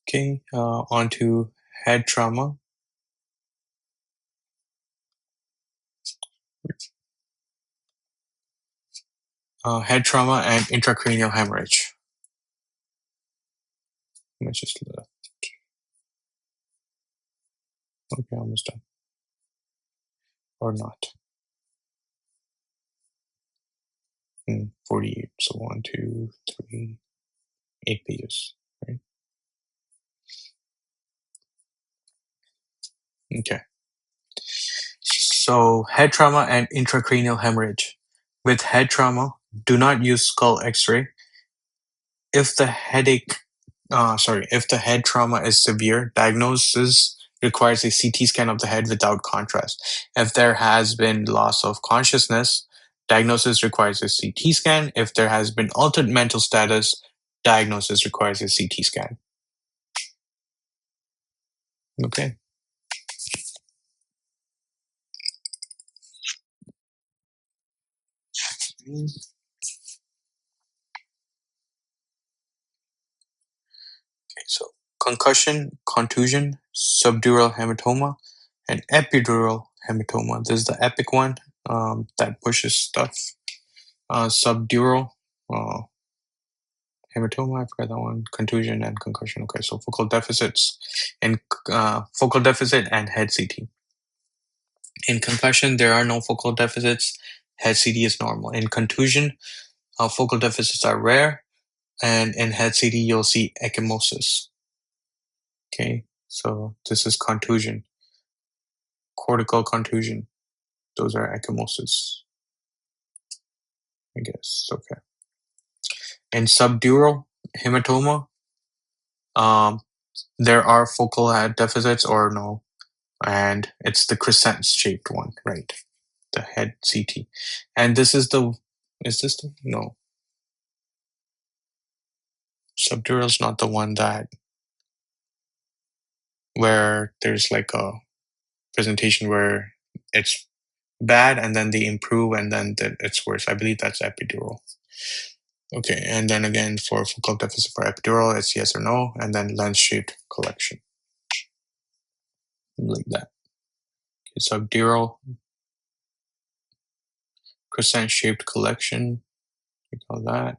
Okay, on to head trauma. Head trauma and intracranial hemorrhage. Let me just okay, almost done. Or not. 48. So 1, 2, 3, 8 pages. Right? Okay. So head trauma and intracranial hemorrhage. With head trauma, do not use skull X-ray. If the if the head trauma is severe, diagnosis requires a CT scan of the head without contrast. If there has been loss of consciousness, diagnosis requires a CT scan. If there has been altered mental status, diagnosis requires a CT scan. Okay. Okay, so concussion, contusion, subdural hematoma, and epidural hematoma. This is the epic one that pushes stuff. Subdural hematoma, I forgot that one. Contusion and concussion. Okay, so focal deficits and focal deficit and head CT. In concussion, there are no focal deficits. Head CT is normal. In contusion, focal deficits are rare, and in head CT, you'll see ecchymosis. Okay, so this is contusion, cortical contusion. Those are ecchymosis, I guess. Okay. In subdural hematoma, there are focal head deficits or no, and it's the crescent-shaped one, right? The head CT, and this is the. Is this the no? Subdural is not the one that where there's like a presentation where it's bad and then they improve and then it's worse. I believe that's epidural. Okay, and then again for focal deficit for epidural, it's yes or no, and then lens-shaped collection, like that. Okay, subdural, crescent-shaped collection, we call that,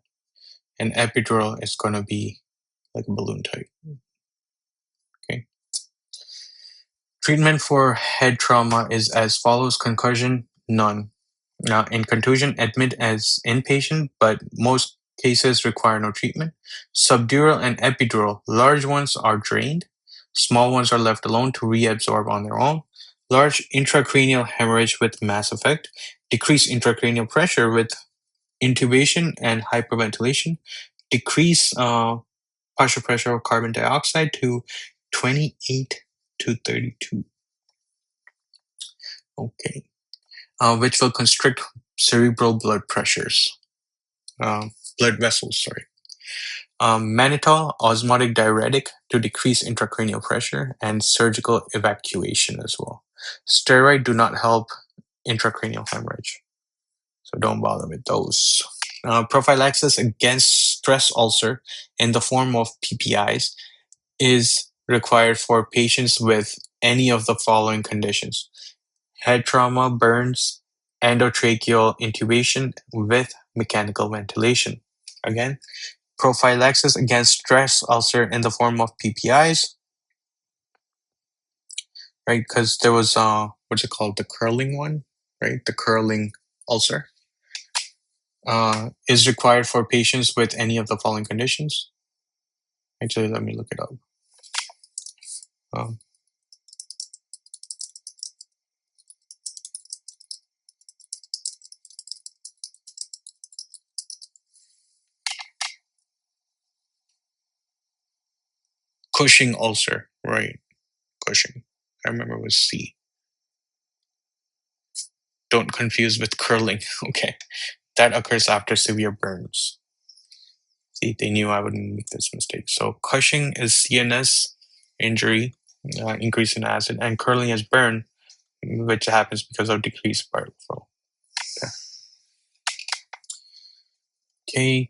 and epidural is going to be like a balloon type. Okay. Treatment for head trauma is as follows: concussion, none. Now, in contusion, admit as inpatient, but most cases require no treatment. Subdural and epidural, large ones are drained, small ones are left alone to reabsorb on their own. Large intracranial hemorrhage with mass effect, decrease intracranial pressure with intubation and hyperventilation, decrease partial pressure of carbon dioxide to 28 to 32. Okay. Which will constrict cerebral blood pressures, blood vessels, sorry. Mannitol, osmotic diuretic to decrease intracranial pressure and surgical evacuation as well. Steroid do not help intracranial hemorrhage, so don't bother with those. Prophylaxis against stress ulcer in the form of PPIs is required for patients with any of the following conditions: head trauma, burns, endotracheal intubation with mechanical ventilation. Again, prophylaxis against stress ulcer in the form of PPIs, right? Because there was what's it called, the curling one, right? The curling ulcer is required for patients with any of the following conditions. Actually, let me look it up. Um, Cushing ulcer, right? Cushing. I remember it was C. Don't confuse with curling. Okay. That occurs after severe burns. See, they knew I wouldn't make this mistake. So Cushing is CNS injury, increase in acid, and curling is burn, which happens because of decreased blood flow. Okay.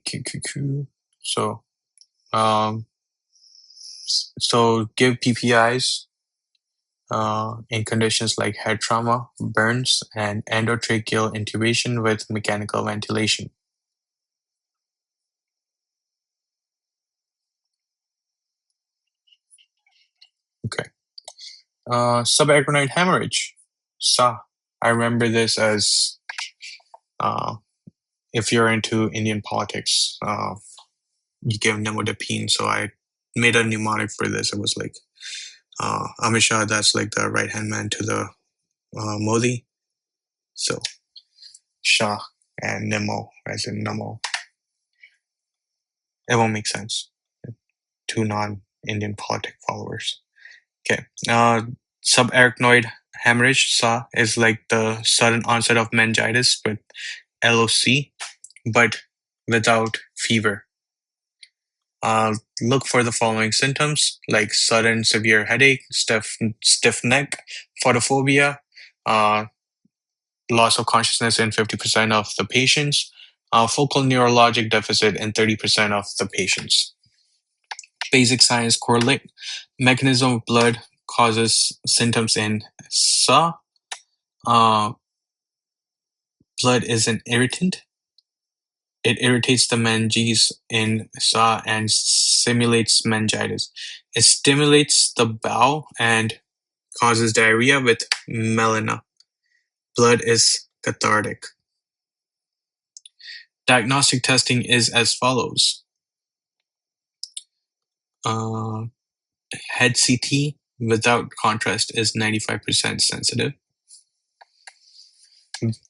So, give PPIs in conditions like head trauma, burns, and endotracheal intubation with mechanical ventilation. Okay. Subarachnoid hemorrhage. SA. I remember this as if you're into Indian politics, you give nimodipine. So I made a mnemonic for this. It was like Amit Shah, that's like the right hand man to the Modi. So Shah and Nemo, as in Namo. It won't make sense. Two non-Indian politic followers. Okay. Subarachnoid hemorrhage, SA, is like the sudden onset of meningitis with LOC, but without fever. Look for the following symptoms like sudden severe headache, stiff neck, photophobia, loss of consciousness in 50% of the patients, focal neurologic deficit in 30% of the patients. Basic science correlate. Mechanism of blood causes symptoms in SA. Blood is an irritant. It irritates the meninges in SA and simulates meningitis. It stimulates the bowel and causes diarrhea with melena. Blood is cathartic. Diagnostic testing is as follows. Head CT without contrast is 95% sensitive.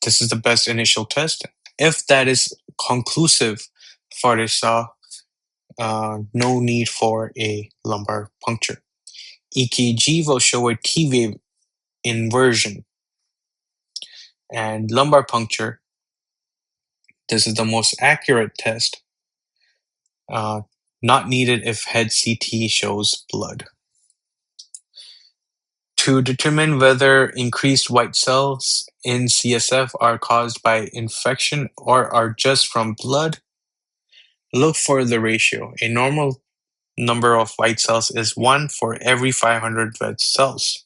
This is the best initial test. If that is conclusive for the SAW, no need for a lumbar puncture. EKG will show a T wave inversion. And lumbar puncture, this is the most accurate test, not needed if head CT shows blood. To determine whether increased white cells in CSF are caused by infection or are just from blood, look for the ratio. A normal number of white cells is 1 for every 500 red cells.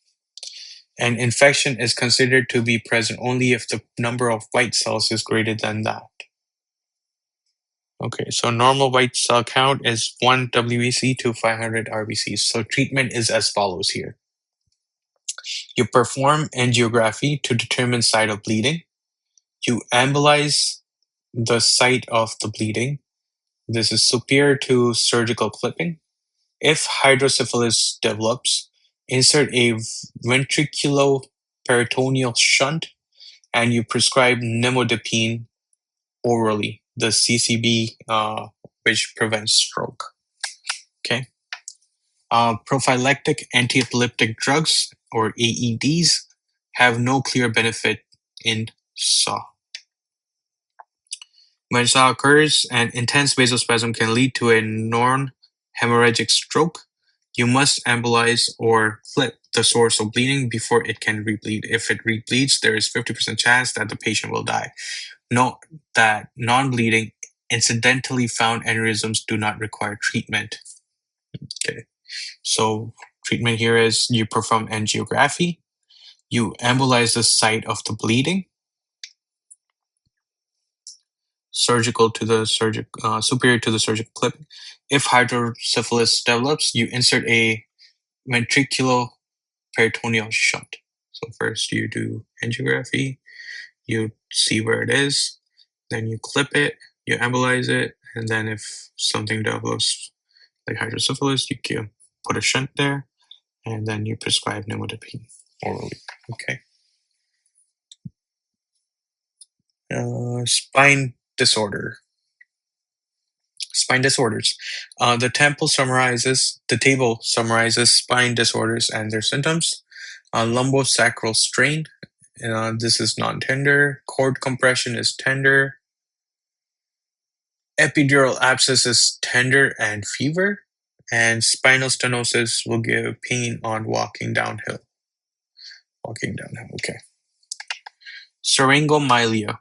And infection is considered to be present only if the number of white cells is greater than that. Okay, so normal white cell count is 1 WBC to 500 RBCs. So treatment is as follows here. You perform angiography to determine site of bleeding. You embolize the site of the bleeding. This is superior to surgical clipping. If hydrocephalus develops, insert a ventriculoperitoneal shunt and you prescribe nimodipine orally, the CCB, which prevents stroke. Okay. Prophylactic anti-epileptic drugs, or AEDs, have no clear benefit in SAW. When SAW occurs, an intense vasospasm can lead to a non-hemorrhagic stroke. You must embolize or clip the source of bleeding before it can rebleed. If it rebleeds, there is 50% chance that the patient will die. Note that non-bleeding, incidentally found aneurysms do not require treatment. Okay, so treatment here is you perform angiography, you embolize the site of the bleeding, surgical to the superior to the surgical clip. If hydrocephalus develops, you insert a ventriculoperitoneal shunt. So first you do angiography, you see where it is, then you clip it, you embolize it, and then if something develops like hydrocephalus, you can put a shunt there, and then you prescribe nimodipine orally. Okay. Spine disorder. Spine disorders. The table summarizes spine disorders and their symptoms. Lumbosacral strain. This is non-tender. Cord compression is tender. Epidural abscess is tender and fever. And spinal stenosis will give pain on walking downhill. Walking downhill, okay. Syringomyelia.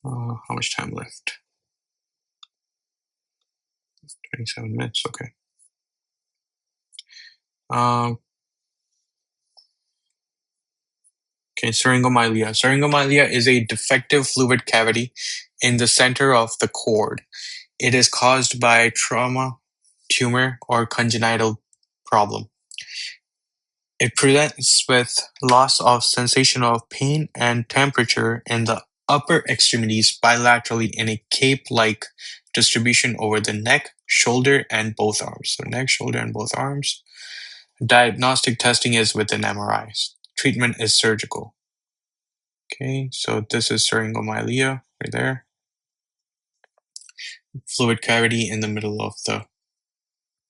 How much time left? 27 minutes, okay. Okay, syringomyelia. Syringomyelia is a defective fluid cavity in the center of the cord. It is caused by trauma, tumor, or congenital problem. It presents with loss of sensation of pain and temperature in the upper extremities bilaterally in a cape-like distribution over the neck, shoulder, and both arms. So neck, shoulder, and both arms. Diagnostic testing is with an MRI. Treatment is surgical. Okay, so this is syringomyelia right there. Fluid cavity in the middle of the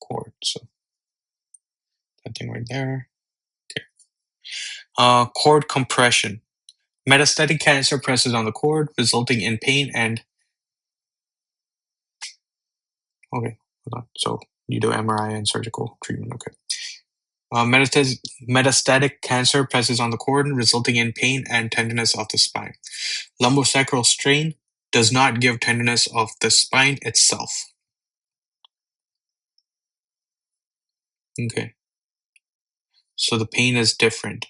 cord. So that thing right there. Okay. Cord compression. Metastatic cancer presses on the cord, resulting in pain and. Okay, hold on. So you do MRI and surgical treatment. Okay. Metastatic cancer presses on the cord, resulting in pain and tenderness of the spine. Lumbosacral strain does not give tenderness of the spine itself. Okay. So the pain is different.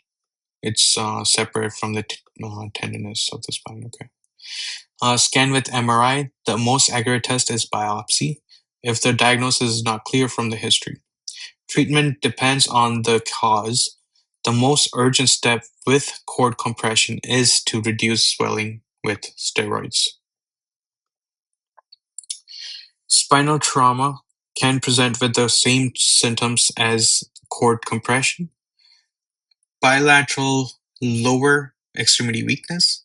It's separate from the tenderness of the spine. Okay. Scan with MRI. The most accurate test is biopsy if the diagnosis is not clear from the history. Treatment depends on the cause. The most urgent step with cord compression is to reduce swelling with steroids. Spinal trauma can present with the same symptoms as cord compression. Bilateral lower extremity weakness,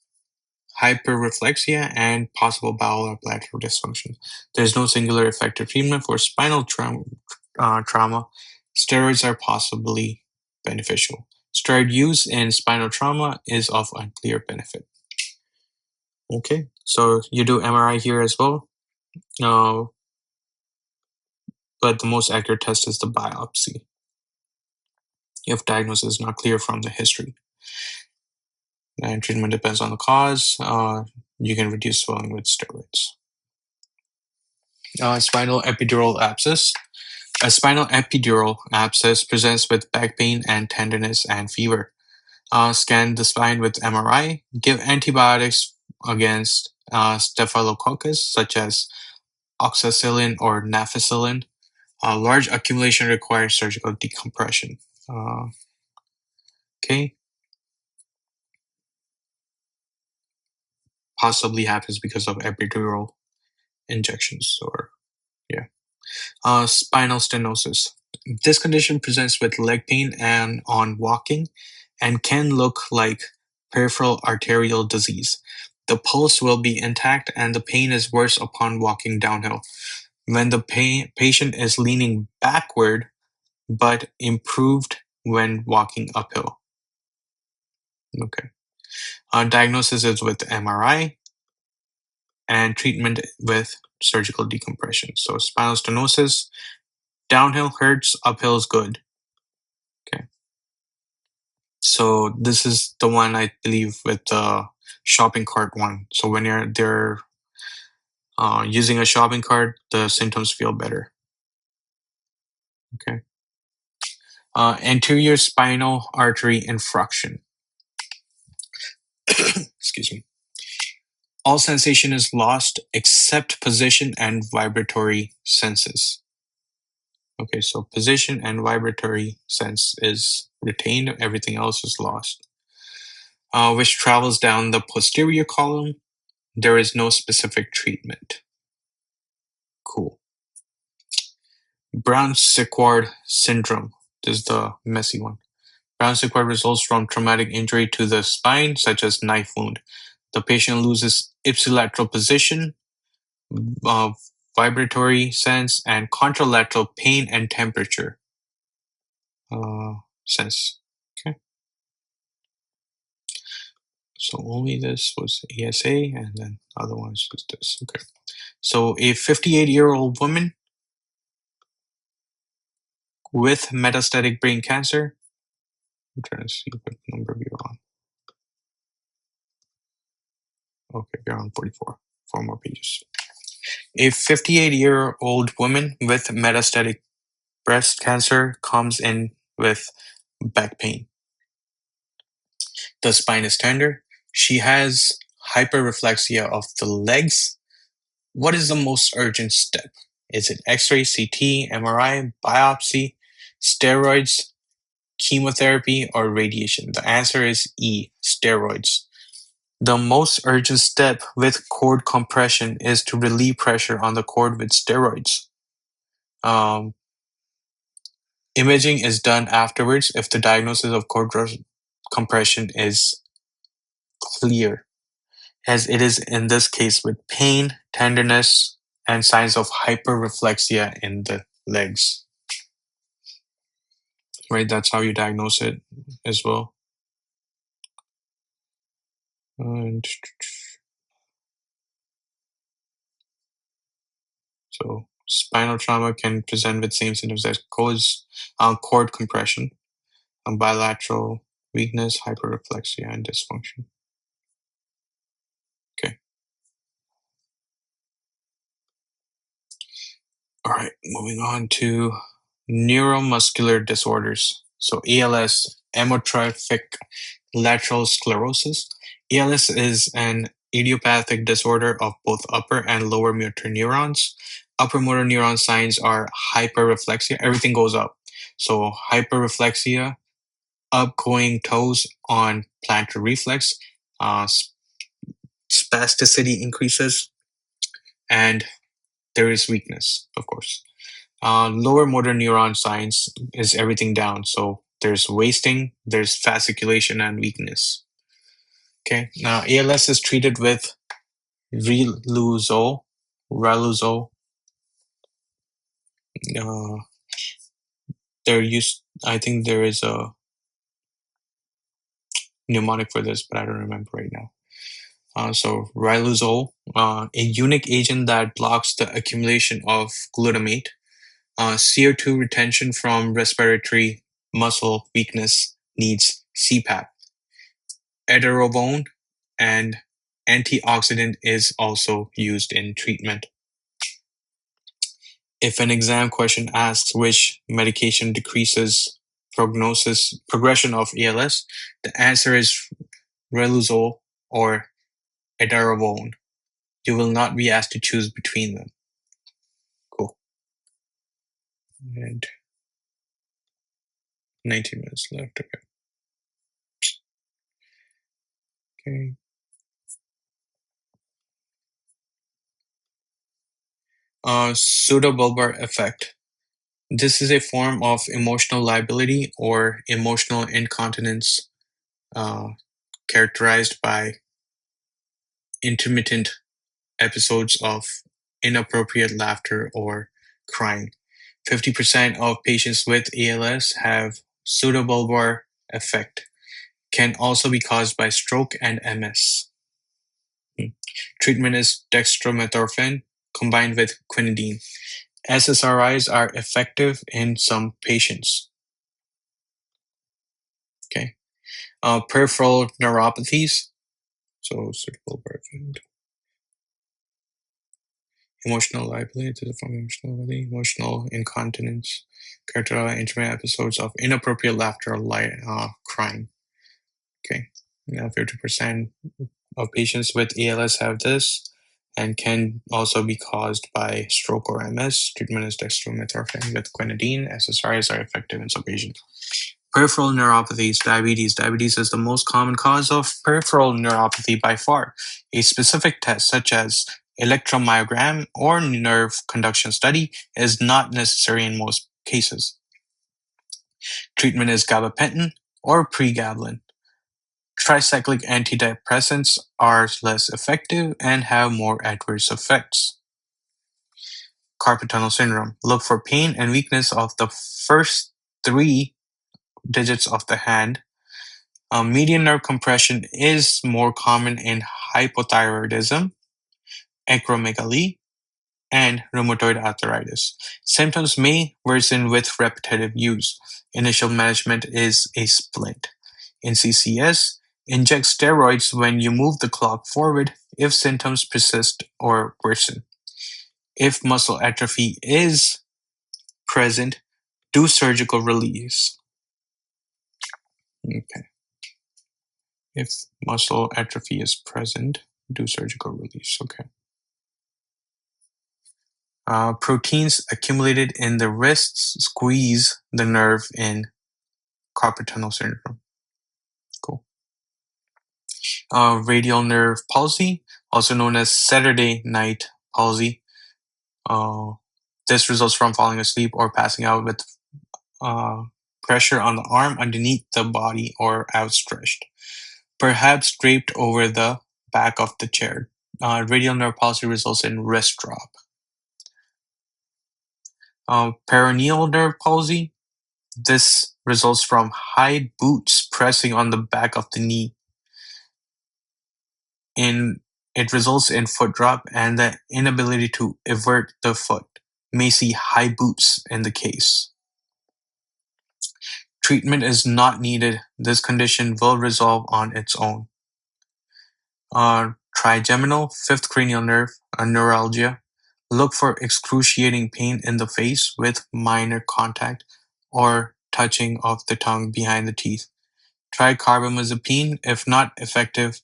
hyperreflexia, and possible bowel or bladder dysfunction. There's no singular effective treatment for spinal trauma. Steroids are possibly beneficial. Steroid use in spinal trauma is of unclear benefit. Okay, so you do MRI here as well, but the most accurate test is the biopsy if diagnosis is not clear from the history. And treatment depends on the cause. You can reduce swelling with steroids. Spinal epidural abscess. A spinal epidural abscess presents with back pain and tenderness and fever. Scan the spine with MRI. Give antibiotics against staphylococcus, such as oxacillin or nafacillin. Large accumulation requires surgical decompression. Okay. Possibly happens because of epidural injections or, yeah. Spinal stenosis. This condition presents with leg pain and on walking and can look like peripheral arterial disease. The pulse will be intact and the pain is worse upon walking downhill. When the patient is leaning backward, but improved when walking uphill. Okay. Diagnosis is with MRI and treatment with surgical decompression. So spinal stenosis, downhill hurts, uphill is good. Okay. So this is the one I believe with the shopping cart one. So when they're using a shopping cart, the symptoms feel better. Okay. Anterior spinal artery infarction. Excuse me. All sensation is lost except position and vibratory senses. Okay, so position and vibratory sense is retained, everything else is lost. Which travels down the posterior column. There is no specific treatment. Cool. Brown-Séquard syndrome. This is the messy one. Brown-Séquard results from traumatic injury to the spine, such as knife wound. The patient loses ipsilateral position, vibratory sense, and contralateral pain and temperature sense. Okay. So only this was ESA, and then other ones was this. Okay. So a 58-year-old woman with metastatic brain cancer. I'm trying to see what number you're on. Okay, you're on 44. 4 more pages. A 58-year-old woman with metastatic breast cancer comes in with back pain. The spine is tender. She has hyperreflexia of the legs. What is the most urgent step? Is it X-ray, CT, MRI, biopsy, steroids, chemotherapy, or radiation? The answer is E, steroids. The most urgent step with cord compression is to relieve pressure on the cord with steroids. Imaging is done afterwards if the diagnosis of cord compression is clear, as it is in this case with pain, tenderness, and signs of hyperreflexia in the legs. Right, that's how you diagnose it as well. And so spinal trauma can present with same symptoms as cord compression, bilateral weakness, hyperreflexia, and dysfunction. Okay. All right, moving on to neuromuscular disorders. So ALS, amyotrophic lateral sclerosis. ALS is an idiopathic disorder of both upper and lower motor neurons. Upper motor neuron signs are hyperreflexia. Everything goes up. So hyperreflexia, upgoing toes on plantar reflex, spasticity increases, and there is weakness, of course. Lower motor neuron signs is everything down. So there's wasting, there's fasciculation, and weakness. Okay, now ALS is treated with riluzole. I think there is a mnemonic for this, but I don't remember right now. So riluzole, a unique agent that blocks the accumulation of glutamate, CO2 retention from respiratory muscle weakness needs CPAP. Edaravone and antioxidant is also used in treatment. If an exam question asks which medication decreases progression of ALS, the answer is riluzole or edaravone. You will not be asked to choose between them. Cool. And 19 minutes left. Okay. Pseudobulbar effect. This is a form of emotional liability or emotional incontinence characterized by intermittent episodes of inappropriate laughter or crying. 50% of patients with ALS have pseudobulbar effect. Can also be caused by stroke and MS. Treatment is dextromethorphan combined with quinidine. SSRIs are effective in some patients. Okay. Peripheral neuropathies. So pseudobulbar effect. Emotional liability, emotional incontinence, characterized by intermittent episodes of inappropriate laughter or crying. Okay. 50% of patients with ALS have this and can also be caused by stroke or MS. Treatment is dextromethorphan with quinidine. SSRIs are effective in some patients. Peripheral neuropathies, diabetes. Diabetes is the most common cause of peripheral neuropathy by far. A specific test, such as electromyogram or nerve conduction study, is not necessary in most cases. Treatment is gabapentin or pregabalin. Tricyclic antidepressants are less effective and have more adverse effects. Carpal tunnel syndrome. Look for pain and weakness of the first 3 digits of the hand. Median nerve compression is more common in hypothyroidism, acromegaly, and rheumatoid arthritis. Symptoms may worsen with repetitive use. Initial management is a splint. In CCS, inject steroids when you move the clock forward if symptoms persist or worsen. If muscle atrophy is present, do surgical release. Okay. If muscle atrophy is present, do surgical release. Okay. Proteins accumulated in the wrists squeeze the nerve in carpal tunnel syndrome. Cool. Radial nerve palsy, also known as Saturday night palsy. This results from falling asleep or passing out with pressure on the arm underneath the body or outstretched, perhaps draped over the back of the chair. Radial nerve palsy results in wrist drop. Peroneal nerve palsy. This results from high boots pressing on the back of the knee. It results in foot drop and the inability to evert the foot. May see high boots in the case. Treatment is not needed. This condition will resolve on its own. Trigeminal, fifth cranial nerve, neuralgia. Look for excruciating pain in the face with minor contact or touching of the tongue behind the teeth. Try carbamazepine. If not effective,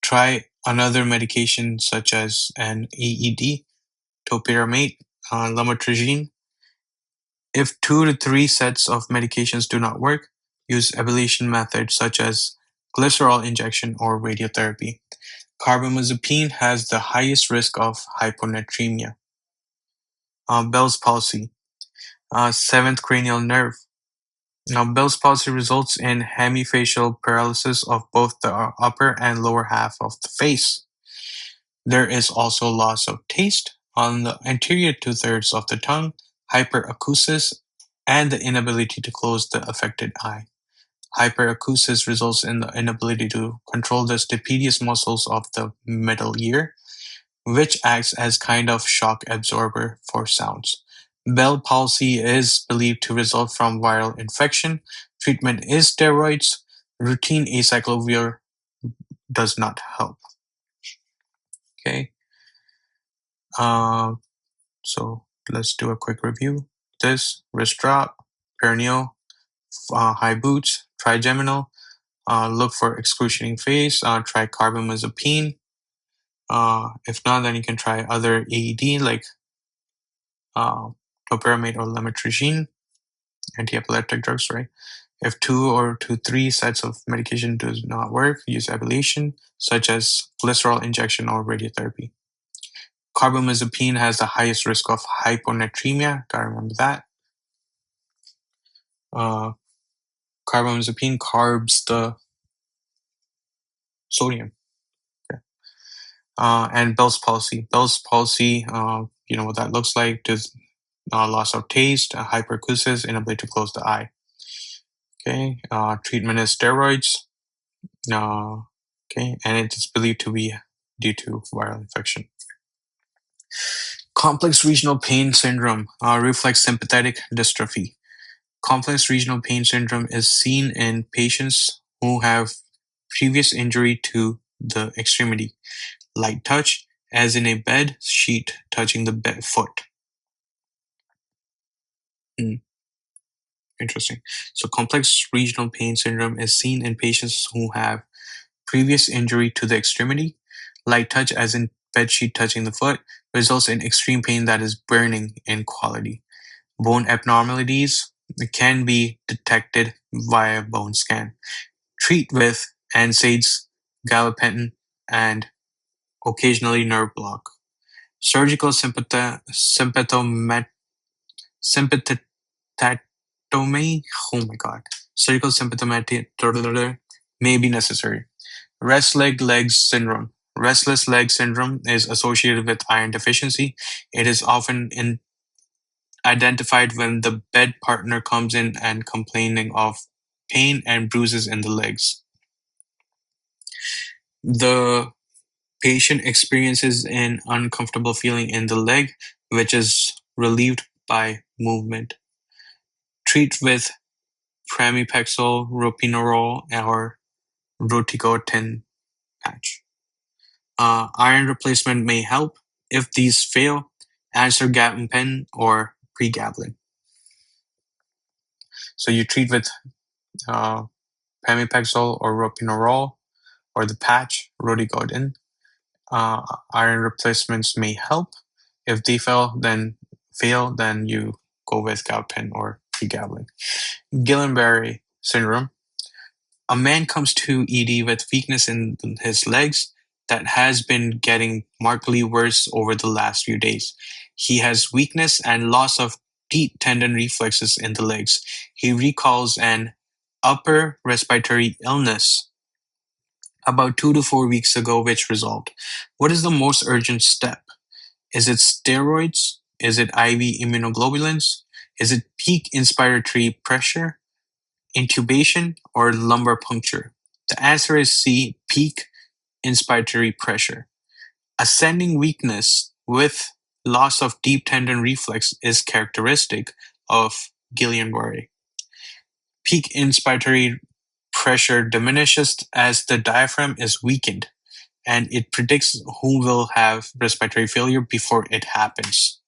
try another medication such as an AED, topiramate, lamotrigine. If 2 to 3 sets of medications do not work, use ablation methods such as glycerol injection or radiotherapy. Carbamazepine has the highest risk of hyponatremia. Bell's palsy, seventh cranial nerve. Now, Bell's palsy results in hemifacial paralysis of both the upper and lower half of the face. There is also loss of taste on the anterior 2/3 of the tongue, hyperacusis, and the inability to close the affected eye. Hyperacusis results in the inability to control the stapedius muscles of the middle ear, which acts as kind of shock absorber for sounds. Bell palsy is believed to result from viral infection. Treatment is steroids. Routine acyclovir does not help. Okay. So let's do a quick review. This, wrist drop, peroneal, high boots, trigeminal. Look for excruciating face. Try carbamazepine. If not, then you can try other AED like topiramate or lamotrigine, anti-epileptic drugs, right? If 2 or 3 sets of medication does not work, use ablation, such as glycerol injection or radiotherapy. Carbamazepine has the highest risk of hyponatremia. Gotta remember that. Carbamazepine carbs the sodium. Okay. And Bell's palsy. Bell's palsy, you know what that looks like. There's loss of taste, hyperacusis, inability to close the eye. Okay. Treatment is steroids. Okay, and it is believed to be due to viral infection. Complex regional pain syndrome, reflex sympathetic dystrophy. Complex regional pain syndrome is seen in patients who have previous injury to the extremity, light touch, as in a bed sheet touching the bed foot. Interesting. So complex regional pain syndrome is seen in patients who have previous injury to the extremity. Light touch, as in bedsheet touching the foot, results in extreme pain that is burning in quality. Bone abnormalities can be detected via bone scan. Treat with NSAIDs, gabapentin, and occasionally nerve block. Surgical sympathectomy, oh my god, surgical sympathectomy may be necessary. Restless leg syndrome. Restless leg syndrome is associated with iron deficiency. It is often identified when the bed partner comes in and complaining of pain and bruises in the legs. The patient experiences an uncomfortable feeling in the leg, which is relieved by movement. Treat with pramipexole, ropinirole, or roticotin patch. Iron replacement may help. If these fail, answer gabapentin or pregabalin. So you treat with uh, pramipexole or ropinirole or the patch, roticotin. Iron replacements may help. If they fail, then you go with gabapentin or pregabalin. Guillain-Barré syndrome. A man comes to ED with weakness in his legs that has been getting markedly worse over the last few days. He has weakness and loss of deep tendon reflexes in the legs. He recalls an upper respiratory illness about 2 to 4 weeks ago, which resolved. What is the most urgent step? Is it steroids? Is it IV immunoglobulins? Is it peak inspiratory pressure, intubation, or lumbar puncture? The answer is C, peak inspiratory pressure. Ascending weakness with loss of deep tendon reflex is characteristic of Guillain-Barré. Peak inspiratory pressure diminishes as the diaphragm is weakened, and it predicts who will have respiratory failure before it happens.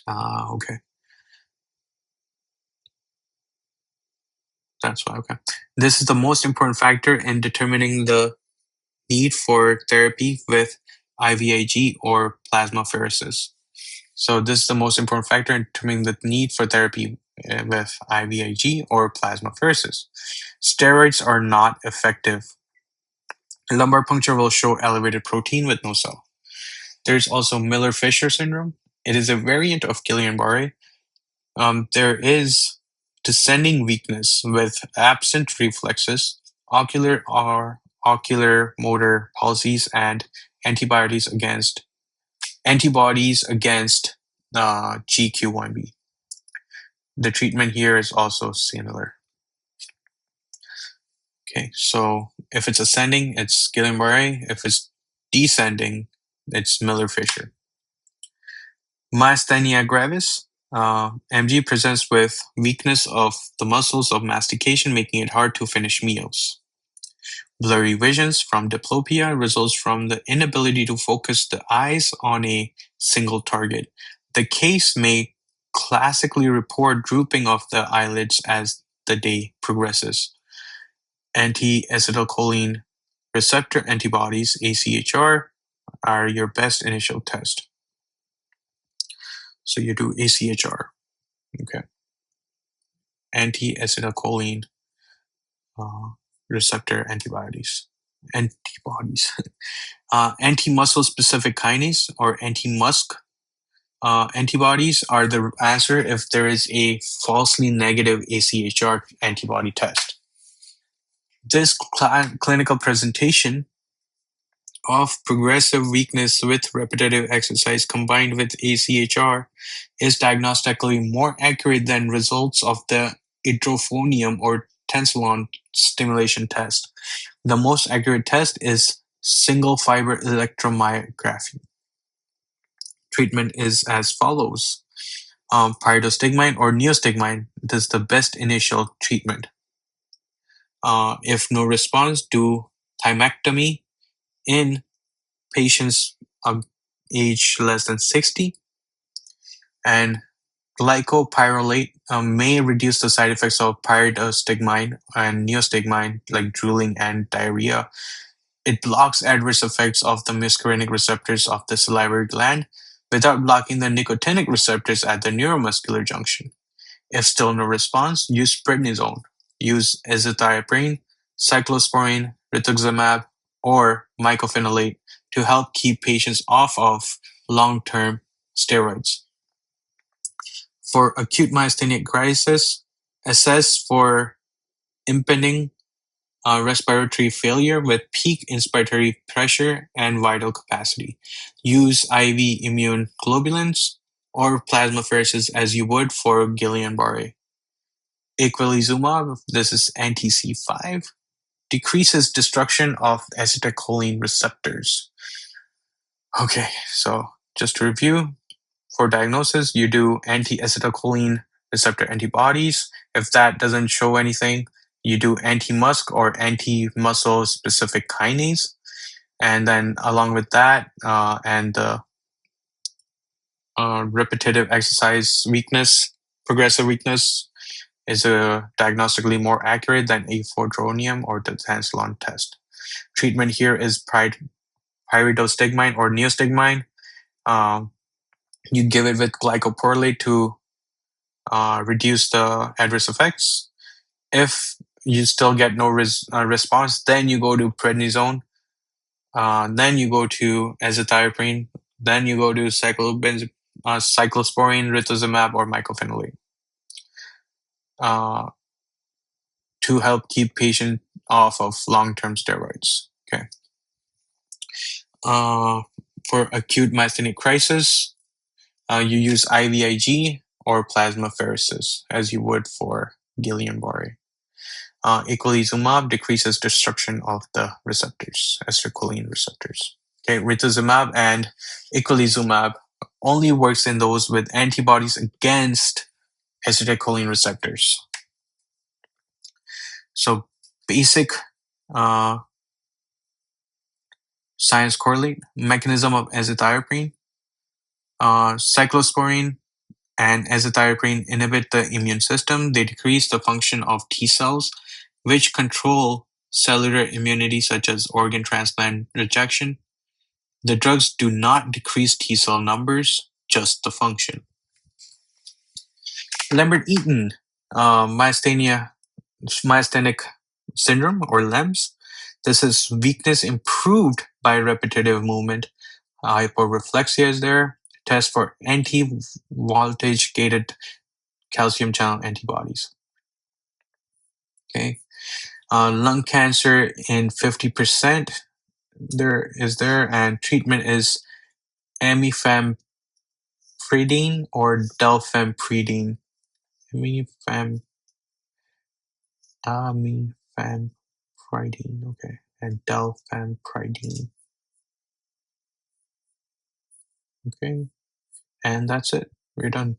Okay. That's why, okay. This is the most important factor in determining the need for therapy with IVIG or plasmapheresis. So this is the most important factor in determining the need for therapy with IVIG or plasmapheresis. Steroids are not effective. Lumbar puncture will show elevated protein with no cell. There's also Miller-Fisher syndrome. It is a variant of Guillain-Barré. There is descending weakness with absent reflexes, ocular or ocular motor palsies, and antibodies against GQ1B. The treatment here is also similar. Okay, so if it's ascending, it's Guillain-Barré. If it's descending, it's Miller-Fisher. Myasthenia gravis. MG presents with weakness of the muscles of mastication, making it hard to finish meals. Blurry visions from diplopia results from the inability to focus the eyes on a single target. The case may classically report drooping of the eyelids as the day progresses. Anti-acetylcholine receptor antibodies, AChR, are your best initial test. So you do AChR. Okay. Anti-acetylcholine receptor antibodies. Anti-muscle specific kinase or anti-musk antibodies are the answer if there is a falsely negative AChR antibody test. This clinical presentation of progressive weakness with repetitive exercise combined with AChR is diagnostically more accurate than results of the hydrophonium or tensilon stimulation test. The most accurate test is single fiber electromyography. Treatment is as follows. Pyridostigmine or neostigmine is the best initial treatment. If no response, do thymectomy in patients of age less than 60 and Glycopyrrolate may reduce the side effects of pyridostigmine and neostigmine, like drooling and diarrhea. It blocks adverse effects of the muscarinic receptors of the salivary gland without blocking the nicotinic receptors at the neuromuscular junction. If still no response, use prednisone. Use azathioprine, cyclosporine, rituximab, or mycophenolate to help keep patients off of long-term steroids. For acute myasthenic crisis, assess for impending respiratory failure with peak inspiratory pressure and vital capacity. Use IV immune globulins or plasmapheresis as you would for Guillain-Barré. Equalizumab, this is anti-C5, decreases destruction of acetylcholine receptors. Okay, so just to review, for diagnosis, you do anti-acetylcholine receptor antibodies. If that doesn't show anything, you do anti-MuSK or anti-muscle specific kinase. And then along with that, and the repetitive exercise weakness, progressive weakness, is diagnostically more accurate than afortronium or the Tansilon test. Treatment here is pyridostigmine or neostigmine. You give it with glycopyrrolate to reduce the adverse effects. If you still get no response, then you go to prednisone, then you go to azathioprine, then you go to cyclosporine, rituximab, or mycophenolate to help keep patient off of long-term steroids. Okay. For acute myasthenic crisis, you use IVIG or plasmapheresis as you would for Guillain-Barré. Equalizumab decreases destruction of the receptors, acetylcholine receptors. Okay, rituximab and equalizumab only works in those with antibodies against acetylcholine receptors. So basic science correlate, mechanism of azathioprine, cyclosporine and azathioprine inhibit the immune system. They decrease the function of T cells, which control cellular immunity such as organ transplant rejection. The drugs do not decrease T cell numbers, just the function. Lambert-Eaton myasthenic syndrome or LEMS. This is weakness improved by repetitive movement. Hyporeflexia is there. Test for anti-voltage gated calcium channel antibodies. Okay. Lung cancer in 50% there, and treatment is amifenpridine or delfenpridine. Amifenpridine, okay, and delfenpridine. Okay, and that's it. We're done.